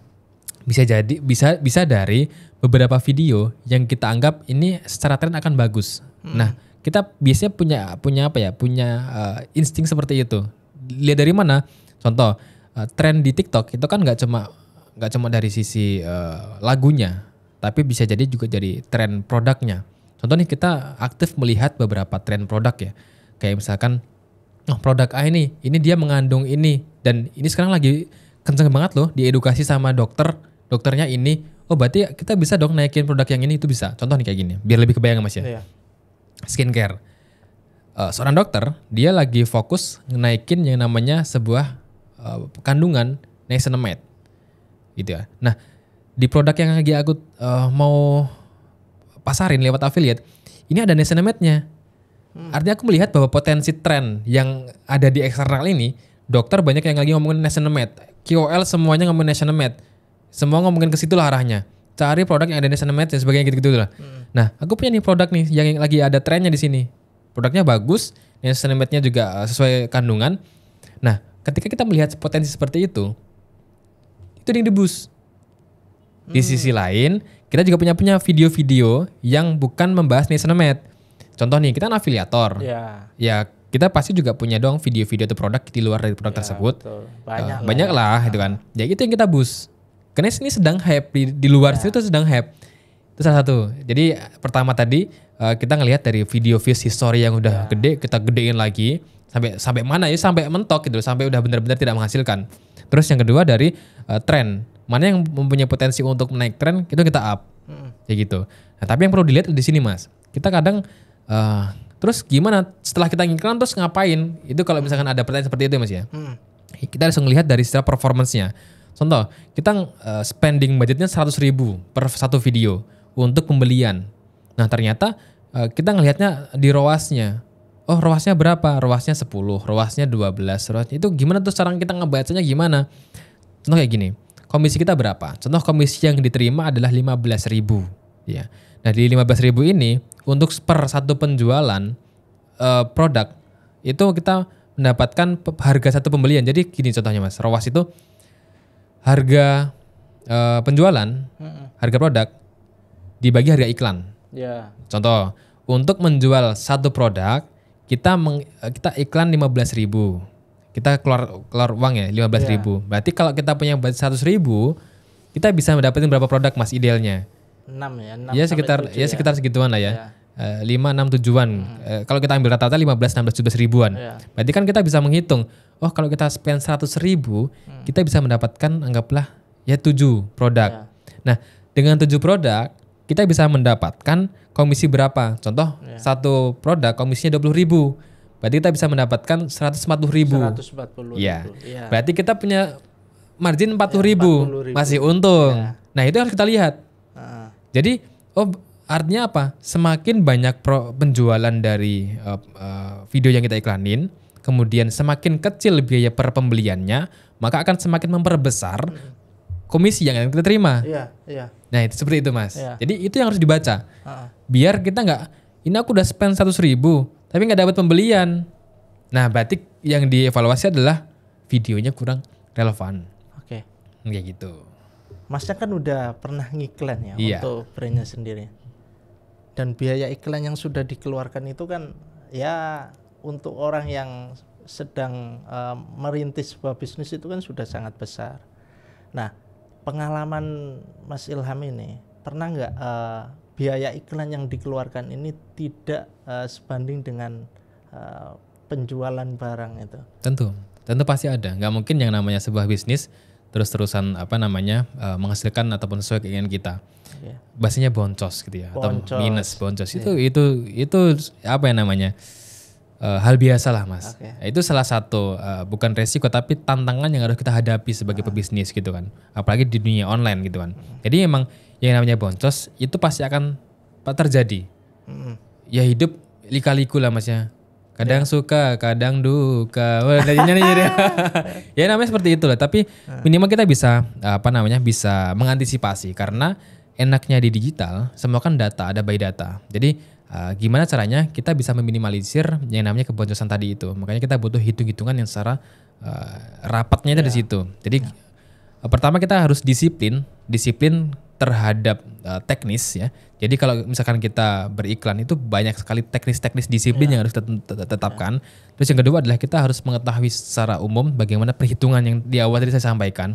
bisa dari beberapa video yang kita anggap ini secara tren akan bagus. Nah, kita biasanya punya insting seperti itu. Lihat dari mana? Contoh, tren di TikTok itu kan nggak cuma dari sisi lagunya, tapi bisa jadi juga dari tren produknya. Contoh nih, kita aktif melihat beberapa tren produk ya. Kayak misalkan, produk A ini dia mengandung ini, dan ini sekarang lagi kenceng banget loh diedukasi sama dokternya ini. Oh, berarti kita bisa dong naikin produk yang ini, itu bisa. Contoh nih kayak gini, biar lebih kebayang Mas ya. Iya. Skincare. Seorang dokter, dia lagi fokus naikin yang namanya sebuah kandungan niacinamide. Gitu ya. Nah, di produk yang lagi aku mau pasarin lewat affiliate, ini ada niacinamide-nya. Artinya aku melihat bahwa potensi tren yang ada di eksternal ini, dokter banyak yang lagi ngomongin niacinamide. KOL semuanya ngomongin niacinamide. Semua ngomongin ke situ lah arahnya. Cari produk yang ada niacinamide dan sebagainya gitu-gitu lah. Nah, aku punya nih produk nih yang lagi ada trennya di sini. Produknya bagus, niacinamide-nya juga sesuai kandungan. Nah, ketika kita melihat potensi seperti itu yang di-boost. Di sisi lain, kita juga punya video-video yang bukan membahas niacinamide. Contoh nih, kita kan afiliator. Ya, kita pasti juga punya dong video-video atau produk di luar dari produk tersebut. Banyak lah gitu kan. Ya itu yang kita boost. Karena ini sedang hype di luar situ sedang hype. Itu salah satu. Jadi pertama tadi kita ngelihat dari video views history yang udah gede, kita gedein lagi sampai mana ya, sampai mentok gitu, sampai udah benar-benar tidak menghasilkan. Terus yang kedua dari tren. Mana yang mempunyai potensi untuk menaik tren, itu kita up. Kayak gitu. Nah, tapi yang perlu dilihat di sini Mas. Kita kadang terus gimana setelah kita ngiklan terus ngapain? Itu kalau misalkan ada pertanyaan seperti itu Mas ya. Kita harus ngelihat dari secara performance-nya. Contoh, kita spending budgetnya 100.000 per satu video untuk pembelian. Nah, ternyata kita ngelihatnya di ROAS-nya. Oh, ROAS-nya berapa? ROAS-nya 10, ROAS-nya 12, ROAS itu gimana tuh cara kita ngebacanya gimana? Contoh kayak gini, komisi kita berapa? Contoh komisi yang diterima adalah 15.000 ya. Nah, di 15.000 ini untuk per satu penjualan produk itu kita mendapatkan harga satu pembelian. Jadi gini contohnya Mas, ROAS itu harga penjualan, harga produk dibagi harga iklan. Contoh, untuk menjual satu produk kita iklan 15.000. Kita keluar uang ya 15.000. Berarti kalau kita punya budget 100.000, kita bisa mendapatkan berapa produk Mas idealnya? 6 ya. Sekitar segituan lah ya. 5, 6, 7-an. Kalau kita ambil rata-rata 15, 16, 17 ribuan. Berarti kan kita bisa menghitung, oh kalau kita spend 100.000, kita bisa mendapatkan anggaplah ya 7 produk. Nah, dengan 7 produk, kita bisa mendapatkan komisi berapa? Contoh, satu produk komisinya 20.000. Berarti kita bisa mendapatkan 140.000. Ya. Berarti kita punya margin 40.000. Masih untung. Nah, itu harus kita lihat. Jadi, artinya apa? Semakin banyak penjualan dari video yang kita iklanin, kemudian semakin kecil biaya per pembeliannya, maka akan semakin memperbesar komisi yang kita terima. Nah, itu seperti itu Mas. Jadi itu yang harus dibaca. Biar kita nggak, ini aku udah spend 100.000, tapi nggak dapat pembelian. Nah, berarti yang dievaluasi adalah videonya kurang relevan. Kayak gitu. Masnya kan udah pernah ngiklan ya untuk brandnya sendiri. Dan biaya iklan yang sudah dikeluarkan itu kan ya untuk orang yang sedang merintis sebuah bisnis itu kan sudah sangat besar. Nah, pengalaman Mas Ilham ini pernah nggak biaya iklan yang dikeluarkan ini tidak sebanding dengan penjualan barang itu. Tentu pasti ada. Nggak mungkin yang namanya sebuah bisnis terus-terusan menghasilkan ataupun sesuai keinginan kita. Bahasanya boncos gitu ya, atau minus boncos. Itu apa yang namanya hal biasa lah mas. Itu salah satu bukan resiko tapi tantangan yang harus kita hadapi sebagai pebisnis gitu kan. Apalagi di dunia online gitu kan. Jadi emang yang namanya boncos itu pasti akan terjadi. Ya hidup lika-liku lah masnya. Kadang suka, kadang duka. Ya namanya seperti itulah. Tapi minimal kita bisa bisa mengantisipasi karena enaknya di digital semua kan data, ada by data. Jadi gimana caranya kita bisa meminimalisir yang namanya keboncosan tadi itu. Makanya kita butuh hitung-hitungan yang secara rapatnya itu di situ. Jadi pertama kita harus disiplin terhadap teknis ya. Jadi kalau misalkan kita beriklan itu banyak sekali teknis-teknis disiplin yang harus kita tetapkan. Terus yang kedua adalah kita harus mengetahui secara umum bagaimana perhitungan yang di awal tadi saya sampaikan.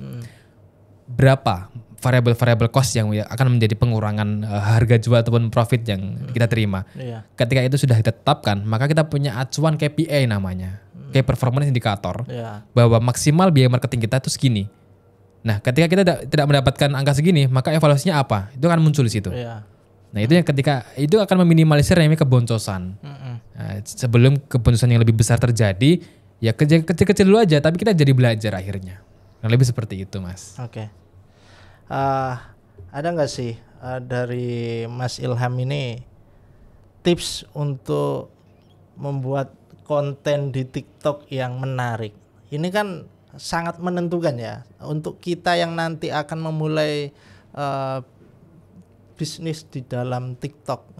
Berapa variabel-variabel cost yang akan menjadi pengurangan harga jual ataupun profit yang kita terima. Ketika itu sudah ditetapkan, maka kita punya acuan KPI namanya. Key Performance Indicator. Bahwa maksimal biaya marketing kita itu segini. Nah, ketika kita tidak mendapatkan angka segini, maka evaluasinya apa? Itu akan muncul di situ. Nah, itu yang ketika itu akan meminimalisir namanya keboncosan. Nah, sebelum keboncosan yang lebih besar terjadi, ya kecil-kecil dulu aja, tapi kita jadi belajar akhirnya. Nah, lebih seperti itu, Mas. Ada nggak sih dari Mas Ilham ini tips untuk membuat konten di TikTok yang menarik? Ini kan sangat menentukan ya untuk kita yang nanti akan memulai bisnis di dalam TikTok.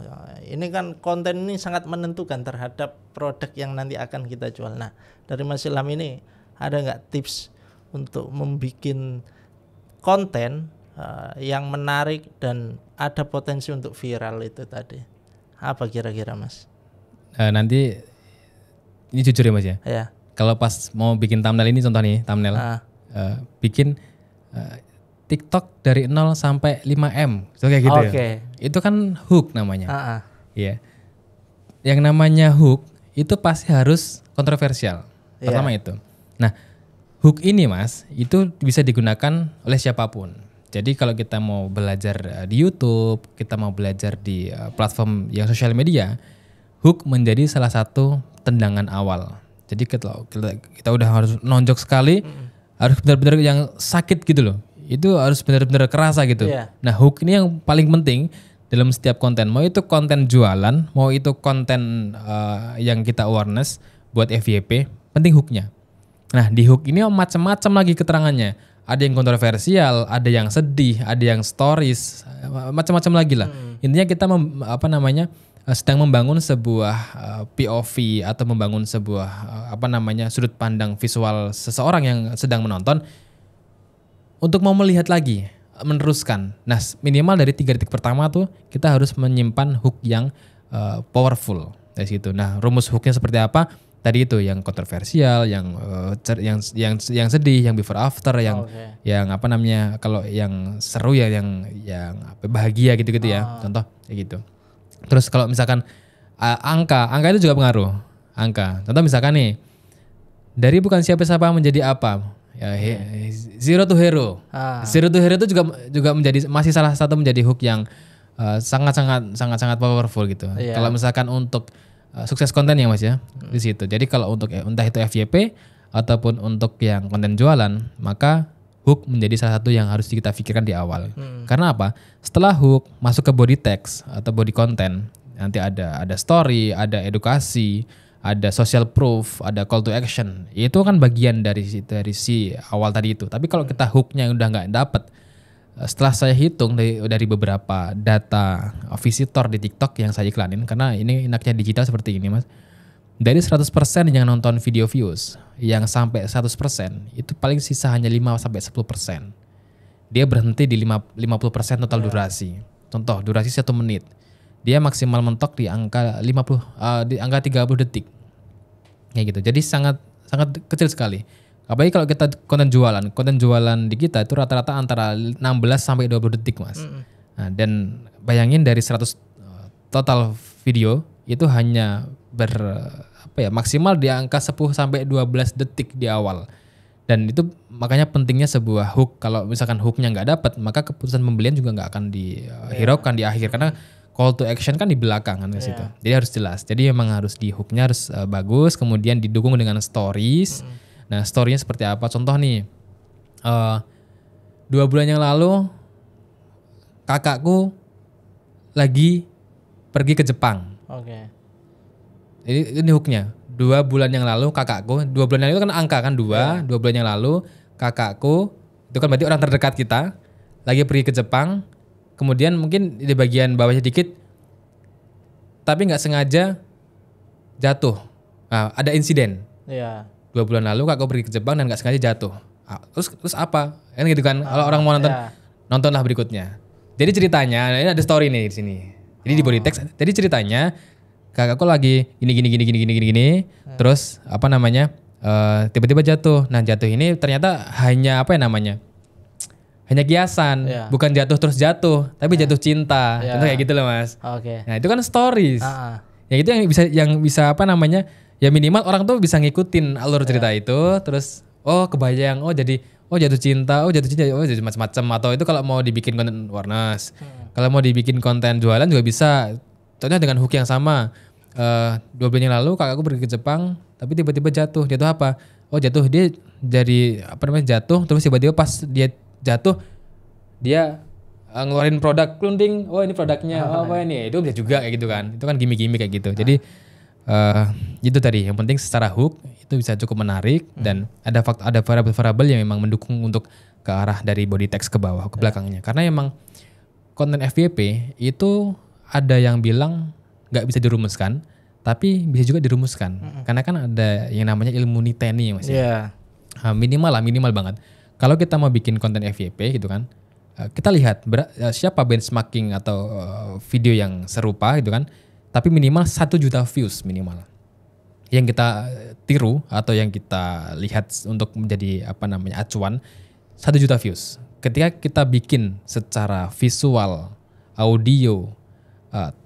Ini kan konten ini sangat menentukan terhadap produk yang nanti akan kita jual. Nah, dari Mas Ilham ini ada nggak tips untuk membuat konten yang menarik dan ada potensi untuk viral itu tadi? Apa kira-kira Mas? Nanti ini jujur ya Mas ya. Kalau pas mau bikin thumbnail ini contoh nih thumbnail bikin TikTok dari 0 sampai 5M so kayak gitu ya. Itu kan hook namanya. Iya. Yang namanya hook itu pasti harus kontroversial. Pertama itu. Nah, hook ini Mas itu bisa digunakan oleh siapapun. Jadi kalau kita mau belajar di YouTube, kita mau belajar di platform yang sosial media, hook menjadi salah satu tendangan awal. Jadi kita udah harus nonjok sekali, harus benar-benar yang sakit gitu loh. Itu harus benar-benar kerasa gitu. Nah, hook ini yang paling penting dalam setiap konten. Mau itu konten jualan, mau itu konten yang kita awareness buat FYP, penting hooknya. Nah, di hook ini macam-macam lagi keterangannya. Ada yang kontroversial, ada yang sedih, ada yang stories, macam-macam lagi lah. Intinya kita sedang membangun sebuah POV atau membangun sebuah sudut pandang visual seseorang yang sedang menonton untuk mau melihat lagi, meneruskan. Nah, minimal dari 3 detik pertama tuh kita harus menyimpan hook yang powerful dari situ. Nah, rumus hooknya seperti apa? Tadi itu yang kontroversial, yang sedih, yang before after, yang kalau yang seru ya, yang bahagia gitu-gitu ya. Contoh kayak gitu. Terus kalau misalkan angka itu juga pengaruh. Contoh misalkan nih, dari bukan siapa-siapa menjadi apa? Ya, Zero to Hero. Zero to Hero itu juga menjadi masih salah satu menjadi hook yang sangat powerful gitu. Kalau misalkan untuk sukses konten ya Mas ya di situ. Jadi kalau untuk entah itu FYP ataupun untuk yang konten jualan, maka hook menjadi salah satu yang harus kita pikirkan di awal. Karena apa? Setelah hook masuk ke body text atau body content, nanti ada story, ada edukasi, ada social proof, ada call to action. Itu kan bagian dari si awal tadi itu. Tapi kalau kita hooknya udah nggak dapet, setelah saya hitung dari beberapa data visitor di TikTok yang saya iklanin, karena ini enaknya digital seperti ini Mas. Dari 100% yang nonton video views, yang sampai 100%, itu paling sisa hanya 5-10%. Dia berhenti di 50% total durasi. Contoh, durasi 1 menit. Dia maksimal mentok di angka 30 detik. Kayak gitu. Jadi sangat kecil sekali. Apalagi kalau kita konten jualan di kita itu rata-rata antara 16 sampai 20 detik Mas. Nah, dan bayangin dari 100 total video itu hanya maksimal di angka 10 sampai 12 detik di awal. Dan itu makanya pentingnya sebuah hook. Kalau misalkan hooknya nggak dapat, maka keputusan pembelian juga nggak akan dihiraukan di akhir, karena call to action kan di belakang kan ke situ. Jadi harus jelas. Jadi memang harus di hooknya harus bagus, kemudian didukung dengan stories. Nah, storynya seperti apa? Contoh nih, 2 bulan yang lalu kakakku lagi pergi ke Jepang. Oke. Ini hooknya. 2 bulan yang lalu kakakku, 2 bulan yang lalu kan angka kan 2 bulan yang lalu kakakku, itu kan berarti orang terdekat kita, lagi pergi ke Jepang, kemudian mungkin di bagian bawahnya dikit, tapi nggak sengaja jatuh. Nah, ada insiden. Iya. 2 bulan lalu kakakku pergi ke Jepang dan nggak sengaja jatuh. Terus apa? Kan gitu kan. Kalau orang mau nonton, nontonlah berikutnya. Jadi ceritanya, ini ada story nih di sini. Jadi di body text. Jadi ceritanya kakakku lagi gini. Terus tiba-tiba jatuh. Nah, jatuh ini ternyata hanya hanya kiasan, bukan jatuh terus jatuh, tapi jatuh cinta. Contoh kayak gitu loh, Mas. Oke. Nah, itu kan stories. Ya itu yang bisa ya minimal orang tuh bisa ngikutin alur cerita itu, terus kebayang, jadi jatuh cinta, jadi macam-macam. Atau itu kalau mau dibikin konten awareness, kalau mau dibikin konten jualan juga bisa. Contohnya dengan hook yang sama. 2 bulan yang lalu kakakku pergi ke Jepang, tapi tiba-tiba jatuh apa? Jatuh dia jadi jatuh, terus tiba-tiba pas dia jatuh dia ngeluarin produk klunding. Ini produknya apa ini? Itu bisa juga kayak gitu kan. Itu kan gimmick-gimmick kayak gitu. Jadi itu tadi yang penting secara hook itu bisa cukup menarik dan ada variabel-variabel yang memang mendukung untuk ke arah dari body text ke bawah ke belakangnya. Karena emang konten FYP itu ada yang bilang nggak bisa dirumuskan, tapi bisa juga dirumuskan. Karena kan ada yang namanya ilmu niteni, Mas. Minimal banget. Kalau kita mau bikin konten FYP gitu kan, kita lihat siapa benchmarking atau video yang serupa gitu kan, tapi minimal 1 juta views minimal. Yang kita tiru atau yang kita lihat untuk menjadi acuan 1 juta views. Ketika kita bikin secara visual, audio,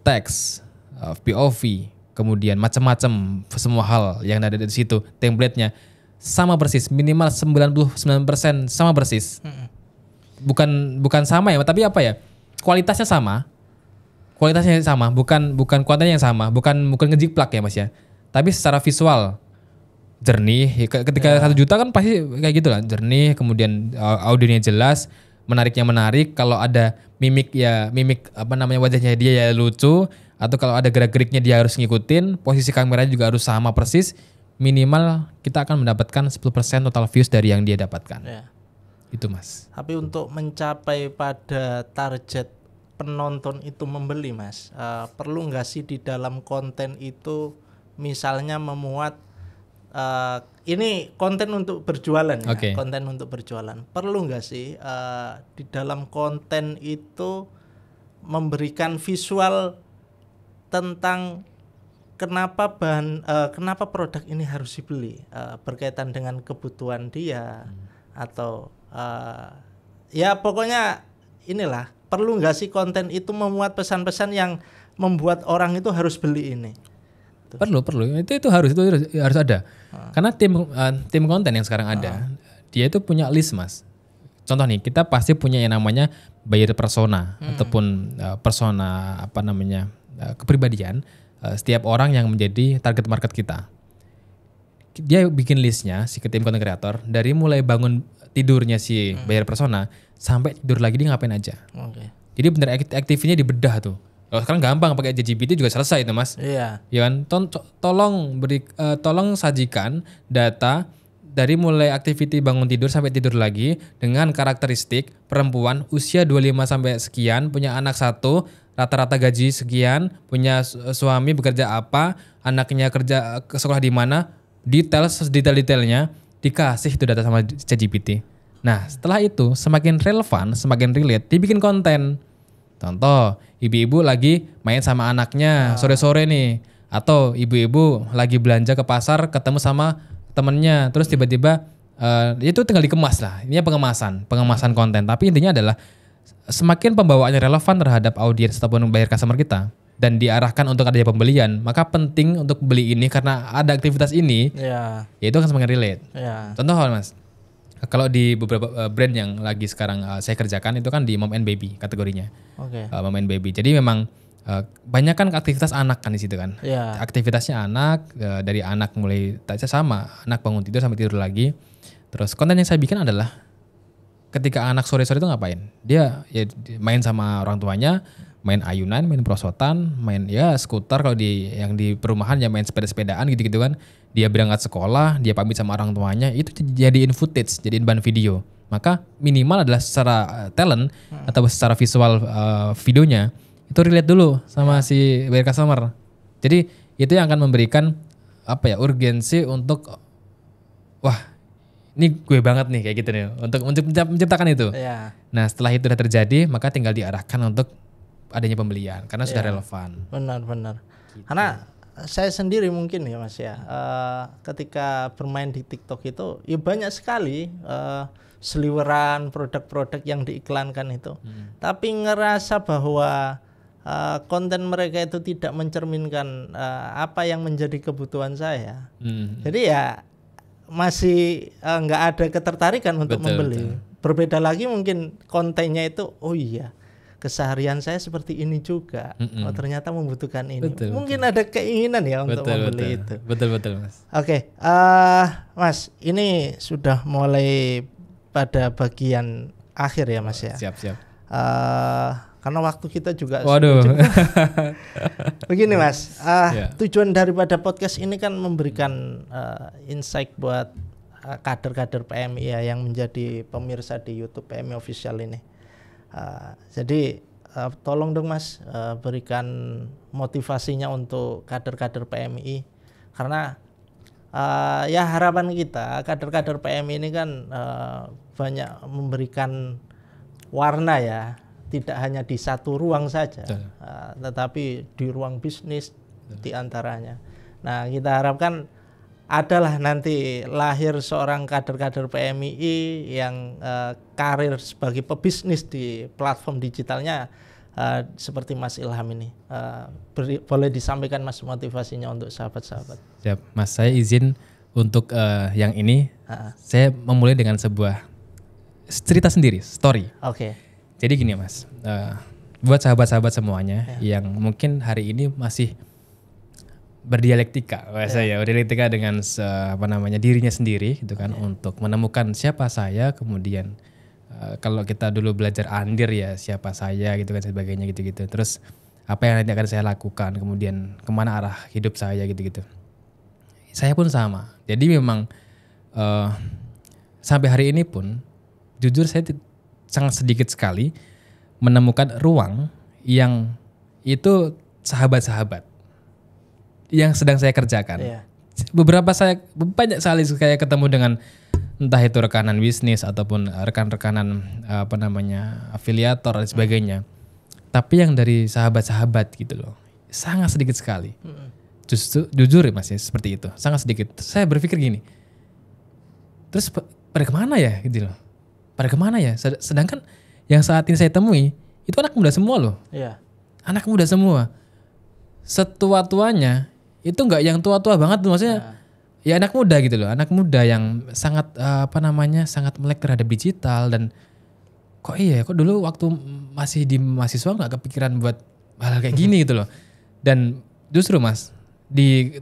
teks, POV, kemudian macam-macam semua hal yang ada di situ, template-nya sama persis, minimal 99% sama persis. Bukan sama ya, tapi kualitasnya sama. Bukan kontennya yang sama, bukan ngejiplak ya, Mas ya. Tapi secara visual jernih. Ketika 1 juta kan pasti kayak gitu lah, jernih, kemudian audionya jelas, menariknya menarik. Kalau ada mimik wajahnya dia ya lucu, atau kalau ada gerak-geriknya dia harus ngikutin, posisi kameranya juga harus sama persis. Minimal kita akan mendapatkan 10% total views dari yang dia dapatkan. Itu, Mas. Tapi untuk mencapai pada target penonton itu membeli, Mas, perlu nggak sih di dalam konten itu misalnya memuat ini konten untuk berjualan ya, konten untuk berjualan. Perlu nggak sih di dalam konten itu memberikan visual tentang kenapa produk ini harus dibeli, berkaitan dengan kebutuhan dia atau ya pokoknya inilah, perlu nggak sih konten itu memuat pesan-pesan yang membuat orang itu harus beli ini? Perlu itu harus ada. Karena tim konten yang sekarang ada, dia itu punya list, Mas. Contoh nih, kita pasti punya yang namanya buyer persona ataupun persona kepribadian. Setiap orang yang menjadi target market kita, dia bikin listnya si tim content creator dari mulai bangun tidurnya si buyer persona sampai tidur lagi dia ngapain aja. Jadi bener aktivitasnya dibedah tuh. Sekarang gampang pakai ChatGPT juga selesai itu, Mas. Iya. Ya kan? Tolong sajikan data dari mulai aktiviti bangun tidur sampai tidur lagi dengan karakteristik perempuan usia 25 sampai sekian, punya anak 1, rata-rata gaji sekian, punya suami bekerja apa, anaknya kerja ke sekolah di mana, detail-detailnya dikasih itu data sama ChatGPT. Nah, setelah itu semakin relevan, semakin relate, dibikin konten. Contoh, ibu-ibu lagi main sama anaknya sore-sore nih, atau ibu-ibu lagi belanja ke pasar ketemu sama temennya, terus tiba-tiba itu tinggal dikemas lah. Ini pengemasan konten. Tapi intinya adalah semakin pembawaannya relevan terhadap audiens ataupun buyer customer kita, dan diarahkan untuk adanya pembelian, maka penting untuk beli ini karena ada aktivitas ini, Ya. ya itu akan semakin relate. Ya. Contoh Mas, kalau di beberapa brand yang lagi sekarang saya kerjakan itu kan di mom and baby kategorinya, Oke. mom and baby. Jadi memang banyak kan aktivitas anak kan di situ kan. Ya. Aktivitasnya anak, dari anak mulai sama anak bangun tidur sampai tidur lagi. Terus konten yang saya bikin adalah ketika anak sore-sore itu ngapain? Dia ya main sama orang tuanya, main ayunan, main prosotan, main ya skuter kalau yang di perumahan ya main sepeda-sepedaan gitu-gitu kan. Dia berangkat sekolah, dia pamit sama orang tuanya, itu jadiin footage, jadiin bahan video. Maka minimal adalah secara talent atau secara visual videonya itu relate dulu sama si buyer customer. Jadi itu yang akan memberikan urgensi untuk wah ini gue banget nih kayak gitu nih untuk menciptakan itu. Ya. Nah setelah itu sudah terjadi maka tinggal diarahkan untuk adanya pembelian karena sudah relevan. Benar. Karena saya sendiri mungkin ya Mas ya, ketika bermain di TikTok itu ya banyak sekali seliweran produk-produk yang diiklankan itu. Tapi ngerasa bahwa konten mereka itu tidak mencerminkan apa yang menjadi kebutuhan saya. Jadi ya masih nggak ada ketertarikan untuk membeli. Berbeda lagi mungkin kontennya itu, oh iya keseharian saya seperti ini juga. Oh ternyata membutuhkan ini. Mungkin ada keinginan ya untuk membeli itu. Betul Mas. Oke, Mas, ini sudah mulai pada bagian akhir ya Mas ya. Siap. Karena waktu kita juga waduh. Begini Mas, tujuan daripada podcast ini kan memberikan insight buat kader-kader PMI ya yang menjadi pemirsa di YouTube PMI Official ini. Jadi tolong dong Mas berikan motivasinya untuk kader-kader PMI karena ya harapan kita kader-kader PMI ini kan banyak memberikan warna ya, tidak hanya di satu ruang saja, tetapi di ruang bisnis di antaranya. Nah kita harapkan adalah nanti lahir seorang kader-kader PMI yang karir sebagai pebisnis di platform digitalnya seperti Mas Ilham ini. Boleh disampaikan Mas motivasinya untuk sahabat-sahabat. Siap, Mas. Saya izin untuk yang ini. Saya memulai dengan sebuah cerita sendiri, story. Oke. Jadi gini Mas, buat sahabat-sahabat semuanya yang mungkin hari ini masih berdialektika, berdialektika dengan dirinya sendiri gitu kan, untuk menemukan siapa saya, kemudian kalau kita dulu belajar andir ya siapa saya gitu kan sebagainya gitu-gitu, terus apa yang nanti akan saya lakukan, kemudian kemana arah hidup saya gitu-gitu. Saya pun sama, jadi memang sampai hari ini pun jujur saya sangat sedikit sekali menemukan ruang yang itu sahabat-sahabat yang sedang saya kerjakan. Banyak sekali saya ketemu dengan entah itu rekanan bisnis ataupun rekan-rekanan afiliator dan sebagainya. Tapi yang dari sahabat-sahabat gitu loh, sangat sedikit sekali. Jujur ya Mas ya, seperti itu, sangat sedikit. Saya berpikir gini, terus pada kemana ya gitu loh? Pada kemana ya? Sedangkan yang saat ini saya temui itu anak muda semua loh. Anak muda semua. Setua-tuanya itu nggak yang tua-tua banget, maksudnya ya anak muda gitu loh, anak muda yang sangat sangat melek terhadap digital. Dan kok dulu waktu masih di mahasiswa nggak kepikiran buat hal kayak gini gitu loh. Dan justru Mas,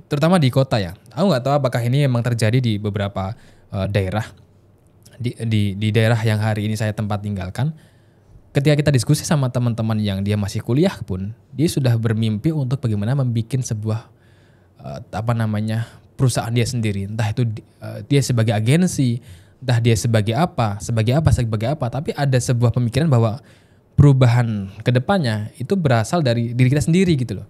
terutama di kota ya, aku nggak tahu apakah ini memang terjadi di beberapa daerah di daerah yang hari ini saya tempat tinggalkan. Ketika kita diskusi sama teman-teman yang dia masih kuliah pun, dia sudah bermimpi untuk bagaimana membuat sebuah perusahaan dia sendiri, entah itu dia sebagai agensi, entah dia sebagai apa, tapi ada sebuah pemikiran bahwa perubahan kedepannya itu berasal dari diri kita sendiri gitu loh.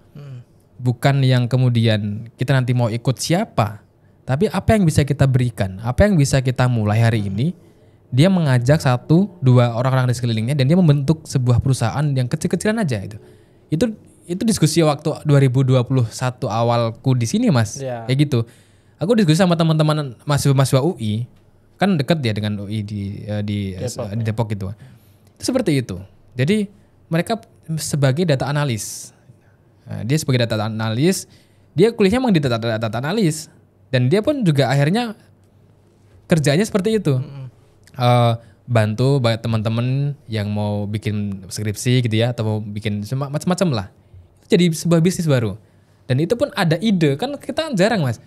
Bukan yang kemudian kita nanti mau ikut siapa, tapi apa yang bisa kita berikan, apa yang bisa kita mulai hari ini. Dia mengajak 1-2 orang-orang di sekelilingnya dan dia membentuk sebuah perusahaan yang kecil-kecilan aja itu. Itu diskusi waktu 2021 awalku di sini Mas, kayak gitu. Aku diskusi sama teman-teman mahasiswa UI, kan dekat ya dengan UI di Depok gitu. Itu seperti itu. Jadi mereka sebagai data analis, Dia sebagai data analis, dia kuliahnya memang di data analis, dan dia pun juga akhirnya kerjanya seperti itu. Bantu teman-teman yang mau bikin skripsi gitu ya, atau mau bikin macam-macam lah. Itu jadi sebuah bisnis baru. Dan itu pun ada ide, kan kita jarang Mas.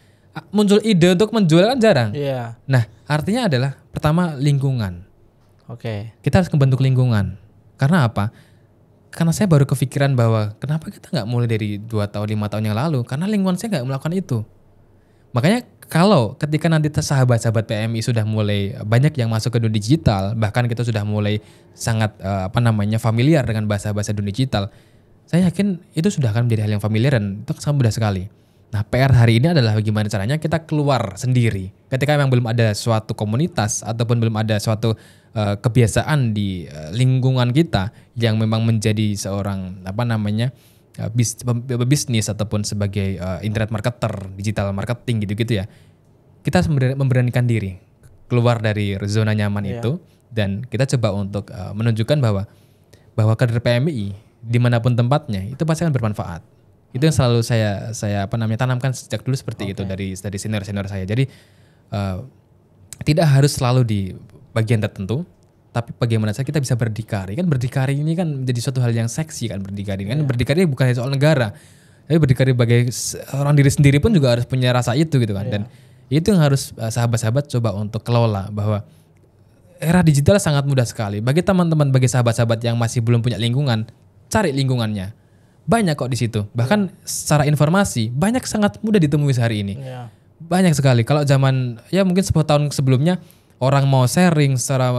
Muncul ide untuk menjual kan jarang. Iya. Nah, artinya adalah pertama lingkungan. Oke. Kita harus membentuk lingkungan. Karena apa? Karena saya baru kepikiran bahwa kenapa kita nggak mulai dari 2 tahun, 5 tahun yang lalu? Karena lingkungan saya nggak melakukan itu. Makanya kalau ketika nanti sahabat-sahabat PMI sudah mulai banyak yang masuk ke dunia digital, bahkan kita sudah mulai sangat familiar dengan bahasa-bahasa dunia digital, saya yakin itu sudah akan menjadi hal yang familiar dan itu sangat mudah sekali. Nah, PR hari ini adalah bagaimana caranya kita keluar sendiri. Ketika memang belum ada suatu komunitas ataupun belum ada suatu kebiasaan di lingkungan kita yang memang menjadi seorang bisnis ataupun sebagai internet marketer, digital marketing gitu-gitu ya. Kita memberanikan diri keluar dari zona nyaman itu, dan kita coba untuk menunjukkan bahwa kader PMI dimanapun tempatnya itu pasti akan bermanfaat. Itu yang selalu saya tanamkan sejak dulu seperti itu dari senior saya. Jadi tidak harus selalu di bagian tertentu, tapi bagaimana saja kita bisa berdikari. Kan berdikari ini kan menjadi suatu hal yang seksi kan, berdikari. Kan berdikari bukan hanya soal negara. Tapi berdikari bagi orang diri sendiri pun juga harus punya rasa itu gitu kan. Dan itu yang harus sahabat-sahabat coba untuk kelola, bahwa era digital sangat mudah sekali. Bagi teman-teman, bagi sahabat-sahabat yang masih belum punya lingkungan, cari lingkungannya. Banyak kok di situ. Bahkan secara informasi banyak sangat mudah ditemui sehari ini. Banyak sekali. Kalau zaman mungkin 10 tahun sebelumnya orang mau sharing secara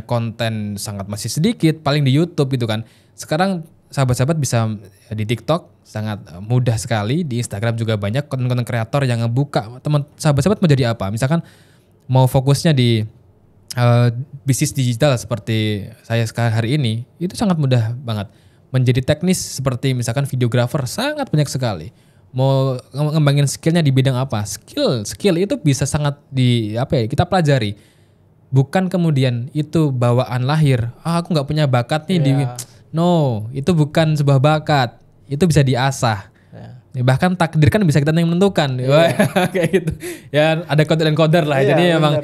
konten sangat masih sedikit, paling di YouTube gitu kan. Sekarang sahabat-sahabat bisa di TikTok sangat mudah sekali, di Instagram juga banyak konten-konten kreator yang ngebuka sahabat-sahabat mau jadi apa. Misalkan mau fokusnya di bisnis digital seperti saya sekarang hari ini, itu sangat mudah banget. Menjadi teknis seperti misalkan videographer sangat banyak sekali. Mau ngembangin skillnya di bidang apa? Skill itu bisa sangat kita pelajari. Bukan kemudian itu bawaan lahir. Aku nggak punya bakat nih no, itu bukan sebuah bakat. Itu bisa diasah. Bahkan takdir kan bisa kita yang menentukan. Kayak gitu. Ya ada koder dan koder lah. Jadi memang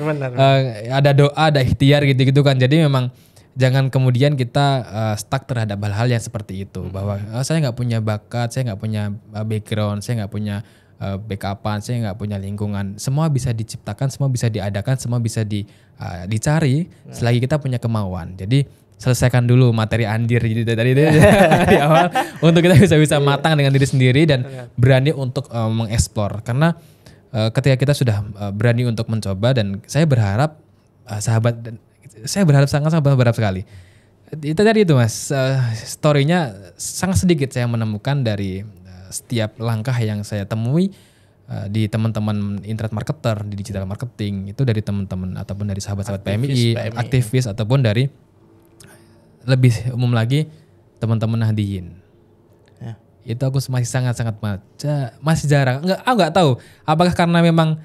ada doa, ada ikhtiar gitu-gitu kan. Jadi memang jangan kemudian kita stuck terhadap hal-hal yang seperti itu, bahwa saya nggak punya bakat, saya nggak punya background, saya nggak punya backupan, saya nggak punya lingkungan. Semua bisa diciptakan, semua bisa diadakan, semua bisa dicari selagi kita punya kemauan. Jadi selesaikan dulu materi andir gitu tadi di awal untuk kita bisa matang dengan diri sendiri dan berani untuk mengeksplor. Karena ketika kita sudah berani untuk mencoba, dan saya berharap sangat berharap sekali. Itu tadi itu Mas, story-nya sangat sedikit saya menemukan dari setiap langkah yang saya temui di teman-teman internet marketer, di digital marketing, itu dari teman-teman ataupun dari sahabat-sahabat PMI, aktivis ataupun dari lebih umum lagi teman-teman Nahdiyin. Itu aku masih sangat-sangat masih jarang. Enggak tahu apakah karena memang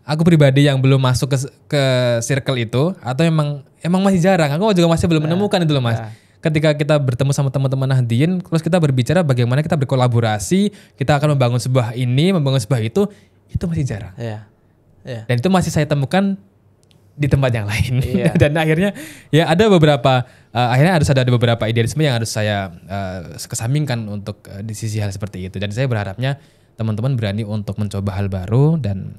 aku pribadi yang belum masuk ke circle itu, atau emang masih jarang. Aku juga masih belum menemukan itu loh Mas. Ketika kita bertemu sama teman-teman Nahdiyin, terus kita berbicara bagaimana kita berkolaborasi, kita akan membangun sebuah itu masih jarang. Dan itu masih saya temukan di tempat yang lain. Dan akhirnya ada beberapa idealisme yang harus saya kesampingkan untuk di sisi hal seperti itu. Dan saya berharapnya teman-teman berani untuk mencoba hal baru, dan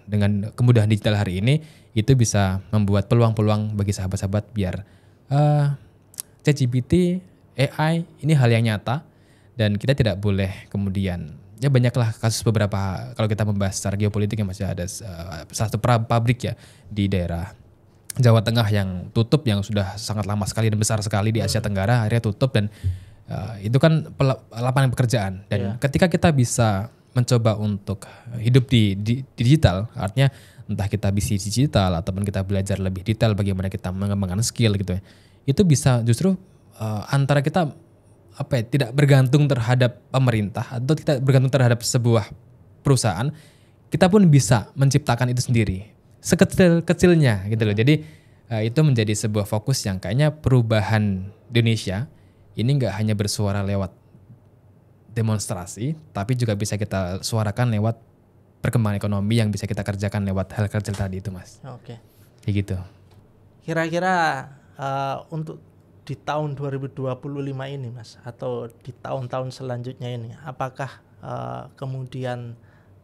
dengan kemudahan digital hari ini itu bisa membuat peluang-peluang bagi sahabat-sahabat biar ChatGPT, AI ini hal yang nyata, dan kita tidak boleh kemudian banyaklah kasus beberapa, kalau kita membahas secara geopolitik yang masih ada satu pabrik di daerah Jawa Tengah yang tutup, yang sudah sangat lama sekali dan besar sekali di Asia Tenggara, akhirnya tutup, dan itu kan lapangan pekerjaan. Dan ketika kita bisa mencoba untuk hidup di digital, artinya entah kita bisnis digital ataupun kita belajar lebih detail bagaimana kita mengembangkan skill gitu ya, itu bisa justru antara kita tidak bergantung terhadap pemerintah atau tidak bergantung terhadap sebuah perusahaan, kita pun bisa menciptakan itu sendiri sekecil-kecilnya gitu loh. Jadi itu menjadi sebuah fokus yang kayaknya perubahan Indonesia ini nggak hanya bersuara lewat demonstrasi, tapi juga bisa kita suarakan lewat perkembangan ekonomi yang bisa kita kerjakan lewat hal kecil tadi itu, Mas. Oke. Kayak gitu. Kira-kira untuk di tahun 2025 ini, Mas, atau di tahun-tahun selanjutnya ini, apakah kemudian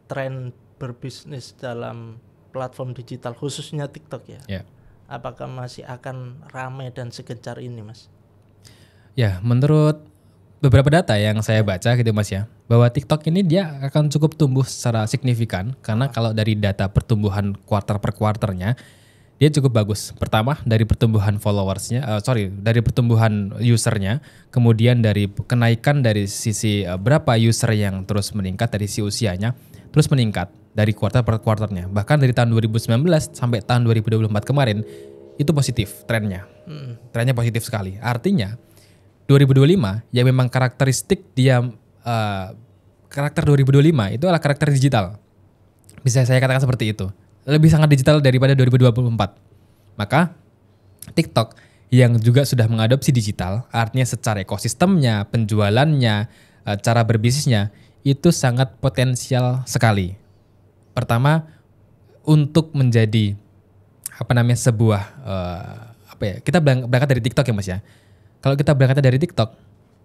tren berbisnis dalam platform digital khususnya TikTok ya, apakah masih akan ramai dan segencar ini, Mas? Ya, menurut beberapa data yang saya baca gitu, Mas ya, bahwa TikTok ini dia akan cukup tumbuh secara signifikan karena kalau dari data pertumbuhan kuartal per kuarternya dia cukup bagus. Pertama dari pertumbuhan followersnya, dari pertumbuhan usernya, kemudian dari kenaikan dari sisi berapa user yang terus meningkat dari si usianya, terus meningkat dari kuartal per kuarternya. Bahkan dari tahun 2019 sampai tahun 2024 kemarin itu positif trennya. Trennya positif sekali. Artinya 2025 yang memang karakteristik dia karakter 2025 itu adalah karakter digital. Bisa saya katakan seperti itu. Lebih sangat digital daripada 2024. Maka TikTok yang juga sudah mengadopsi digital, artinya secara ekosistemnya, penjualannya, cara berbisnisnya itu sangat potensial sekali. Pertama, untuk menjadi sebuah kita berangkat dari TikTok ya, Mas ya. Kalau kita berangkat dari TikTok,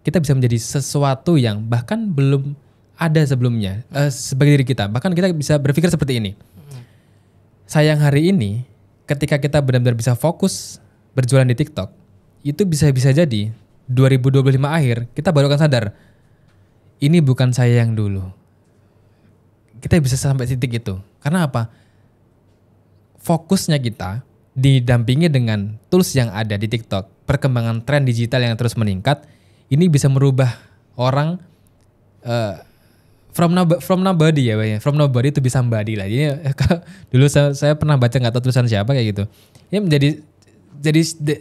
kita bisa menjadi sesuatu yang bahkan belum ada sebelumnya sebagai diri kita. Bahkan kita bisa berpikir seperti ini. Sayang hari ini ketika kita benar-benar bisa fokus berjualan di TikTok, itu bisa jadi 2025 akhir kita baru akan sadar ini bukan saya yang dulu. Kita bisa sampai titik itu. Karena apa? Fokusnya kita didampingi dengan tools yang ada di TikTok, perkembangan tren digital yang terus meningkat, ini bisa merubah orang from nobody ya, from nobody to be somebody lah. Jadi dulu saya pernah baca nggak tahu tulisan siapa kayak gitu. Ya menjadi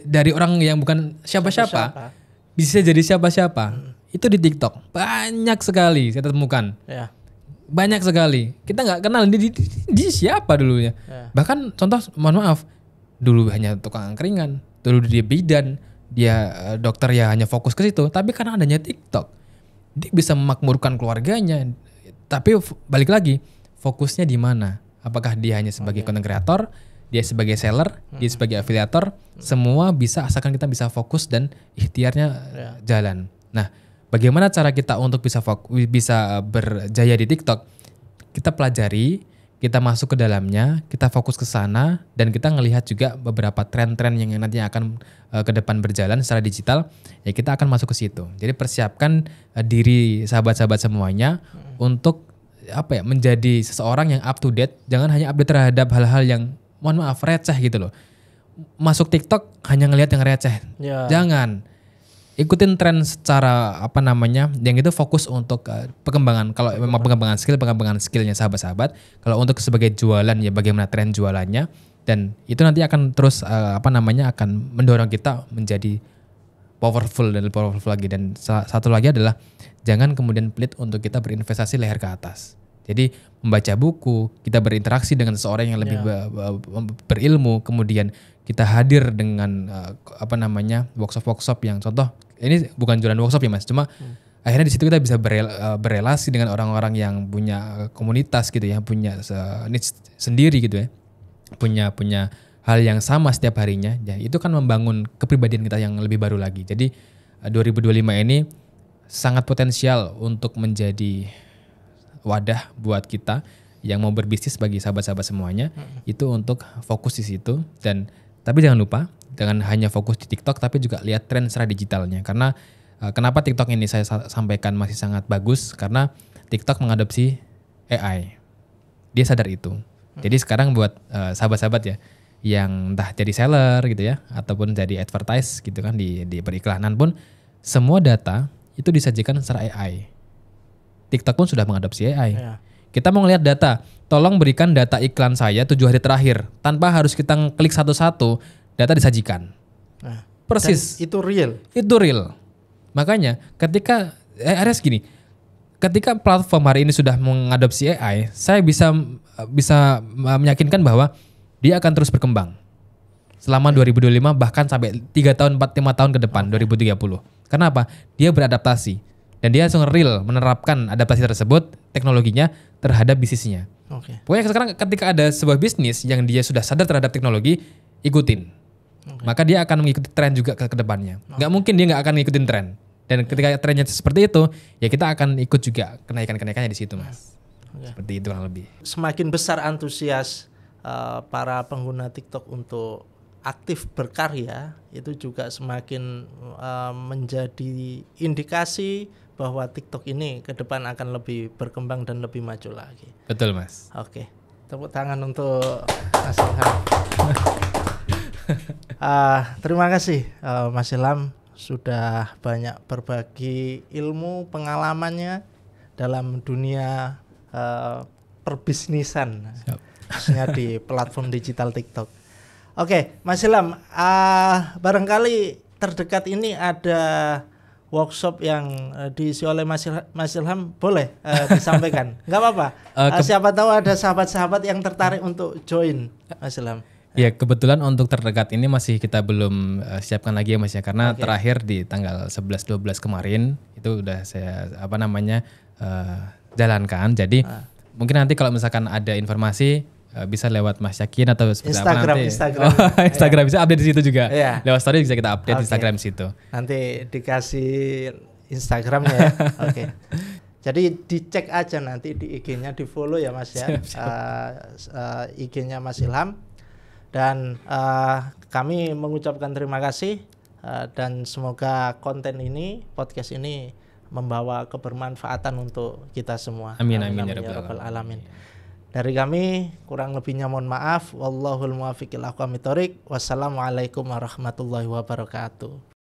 dari orang yang bukan siapa-siapa bisa jadi siapa-siapa. Itu di TikTok banyak sekali saya temukan. Ya. Banyak sekali. Kita nggak kenal dia siapa dulunya. Ya. Bahkan contoh, mohon maaf, dulu hanya tukang angkringan, dulu dia bidan, dia dokter ya hanya fokus ke situ. Tapi karena adanya TikTok, dia bisa memakmurkan keluarganya. Tapi balik lagi, fokusnya di mana? Apakah dia hanya sebagai content creator, dia sebagai seller, dia sebagai afiliator, semua bisa asalkan kita bisa fokus dan ikhtiarnya jalan. Nah, bagaimana cara kita untuk bisa berjaya di TikTok? Kita pelajari, kita masuk ke dalamnya, kita fokus ke sana, dan kita ngelihat juga beberapa tren-tren yang nantinya akan ke depan berjalan secara digital, ya kita akan masuk ke situ. Jadi persiapkan diri sahabat-sahabat semuanya untuk menjadi seseorang yang up to date, jangan hanya update terhadap hal-hal yang mohon maaf receh gitu loh. Masuk TikTok hanya ngelihat yang receh. Ya. Jangan. Ikutin tren secara yang itu fokus untuk pengembangan. Kalau memang pengembangan skillnya sahabat-sahabat. Kalau untuk sebagai jualan ya bagaimana tren jualannya, dan itu nanti akan terus akan mendorong kita menjadi powerful lagi. Dan satu lagi adalah jangan kemudian pelit untuk kita berinvestasi leher ke atas. Jadi membaca buku, kita berinteraksi dengan seseorang yang lebih berilmu, kemudian kita hadir dengan workshop yang contoh, ini bukan jualan workshop ya Mas, cuma akhirnya di situ kita bisa berelasi dengan orang-orang yang punya komunitas gitu ya, punya niche sendiri gitu ya, punya hal yang sama setiap harinya, ya itu kan membangun kepribadian kita yang lebih baru lagi. Jadi 2025 ini sangat potensial untuk menjadi wadah buat kita yang mau berbisnis bagi sahabat-sahabat semuanya, itu untuk fokus di situ. Dan tapi jangan lupa, jangan hanya fokus di TikTok, tapi juga lihat tren secara digitalnya. Karena kenapa TikTok ini saya sampaikan masih sangat bagus, karena TikTok mengadopsi AI. Dia sadar itu. Jadi sekarang buat sahabat-sahabat ya, yang entah jadi seller gitu ya, ataupun jadi advertise gitu kan di periklanan pun, semua data itu disajikan secara AI. TikTok pun sudah mengadopsi AI. Ya. Kita mau ngelihat data, tolong berikan data iklan saya 7 hari terakhir. Tanpa harus kita klik satu-satu, data disajikan. Nah, persis. Dan itu real. Itu real. Makanya ketika ketika platform hari ini sudah mengadopsi AI, saya bisa meyakinkan bahwa dia akan terus berkembang. Selama 2025 bahkan sampai 3 tahun, 4, 5 tahun ke depan, 2030. Kenapa? Dia beradaptasi. dan dia langsung real menerapkan adaptasi tersebut teknologinya terhadap bisnisnya. Oke. Pokoknya sekarang ketika ada sebuah bisnis yang dia sudah sadar terhadap teknologi, ikutin. Maka dia akan mengikuti tren juga ke depannya. Nggak mungkin dia nggak akan ngikutin tren. Dan ketika trennya seperti itu, ya kita akan ikut juga kenaikannya di situ, Mas. Seperti itu kurang lebih. Semakin besar antusias para pengguna TikTok untuk aktif berkarya, itu juga semakin menjadi indikasi bahwa TikTok ini ke depan akan lebih berkembang dan lebih maju lagi. Betul, Mas. Oke, tepuk tangan untuk Mas Ilham. Terima kasih Mas Ilham sudah banyak berbagi ilmu pengalamannya dalam dunia perbisnisan, khususnya di platform digital TikTok. Oke, Mas Ilham, barangkali terdekat ini ada workshop yang diisi oleh Mas Ilham, boleh disampaikan? Nggak apa-apa. Siapa tahu ada sahabat-sahabat yang tertarik untuk join, Mas Ilham. Ya, kebetulan untuk terdekat ini masih kita belum siapkan lagi ya Mas ya, karena terakhir di tanggal 11-12 kemarin itu udah saya jalankan. Jadi mungkin nanti kalau misalkan ada informasi bisa lewat Mas Yakin atau seperti apa nanti. Instagram bisa update di situ juga. Lewat story bisa kita update Instagram di situ. Nanti dikasih Instagramnya ya. Oke. Jadi dicek aja nanti di IG-nya, di follow ya Mas ya. IG-nya Mas Ilham. Dan kami mengucapkan terima kasih dan semoga konten ini, podcast ini membawa kebermanfaatan untuk kita semua. Amin amin ya rabbal alamin. Dari kami kurang lebihnya mohon maaf. Wallahul muwaffiq ila aqwamit thoriq. Wassalamualaikum warahmatullahi wabarakatuh.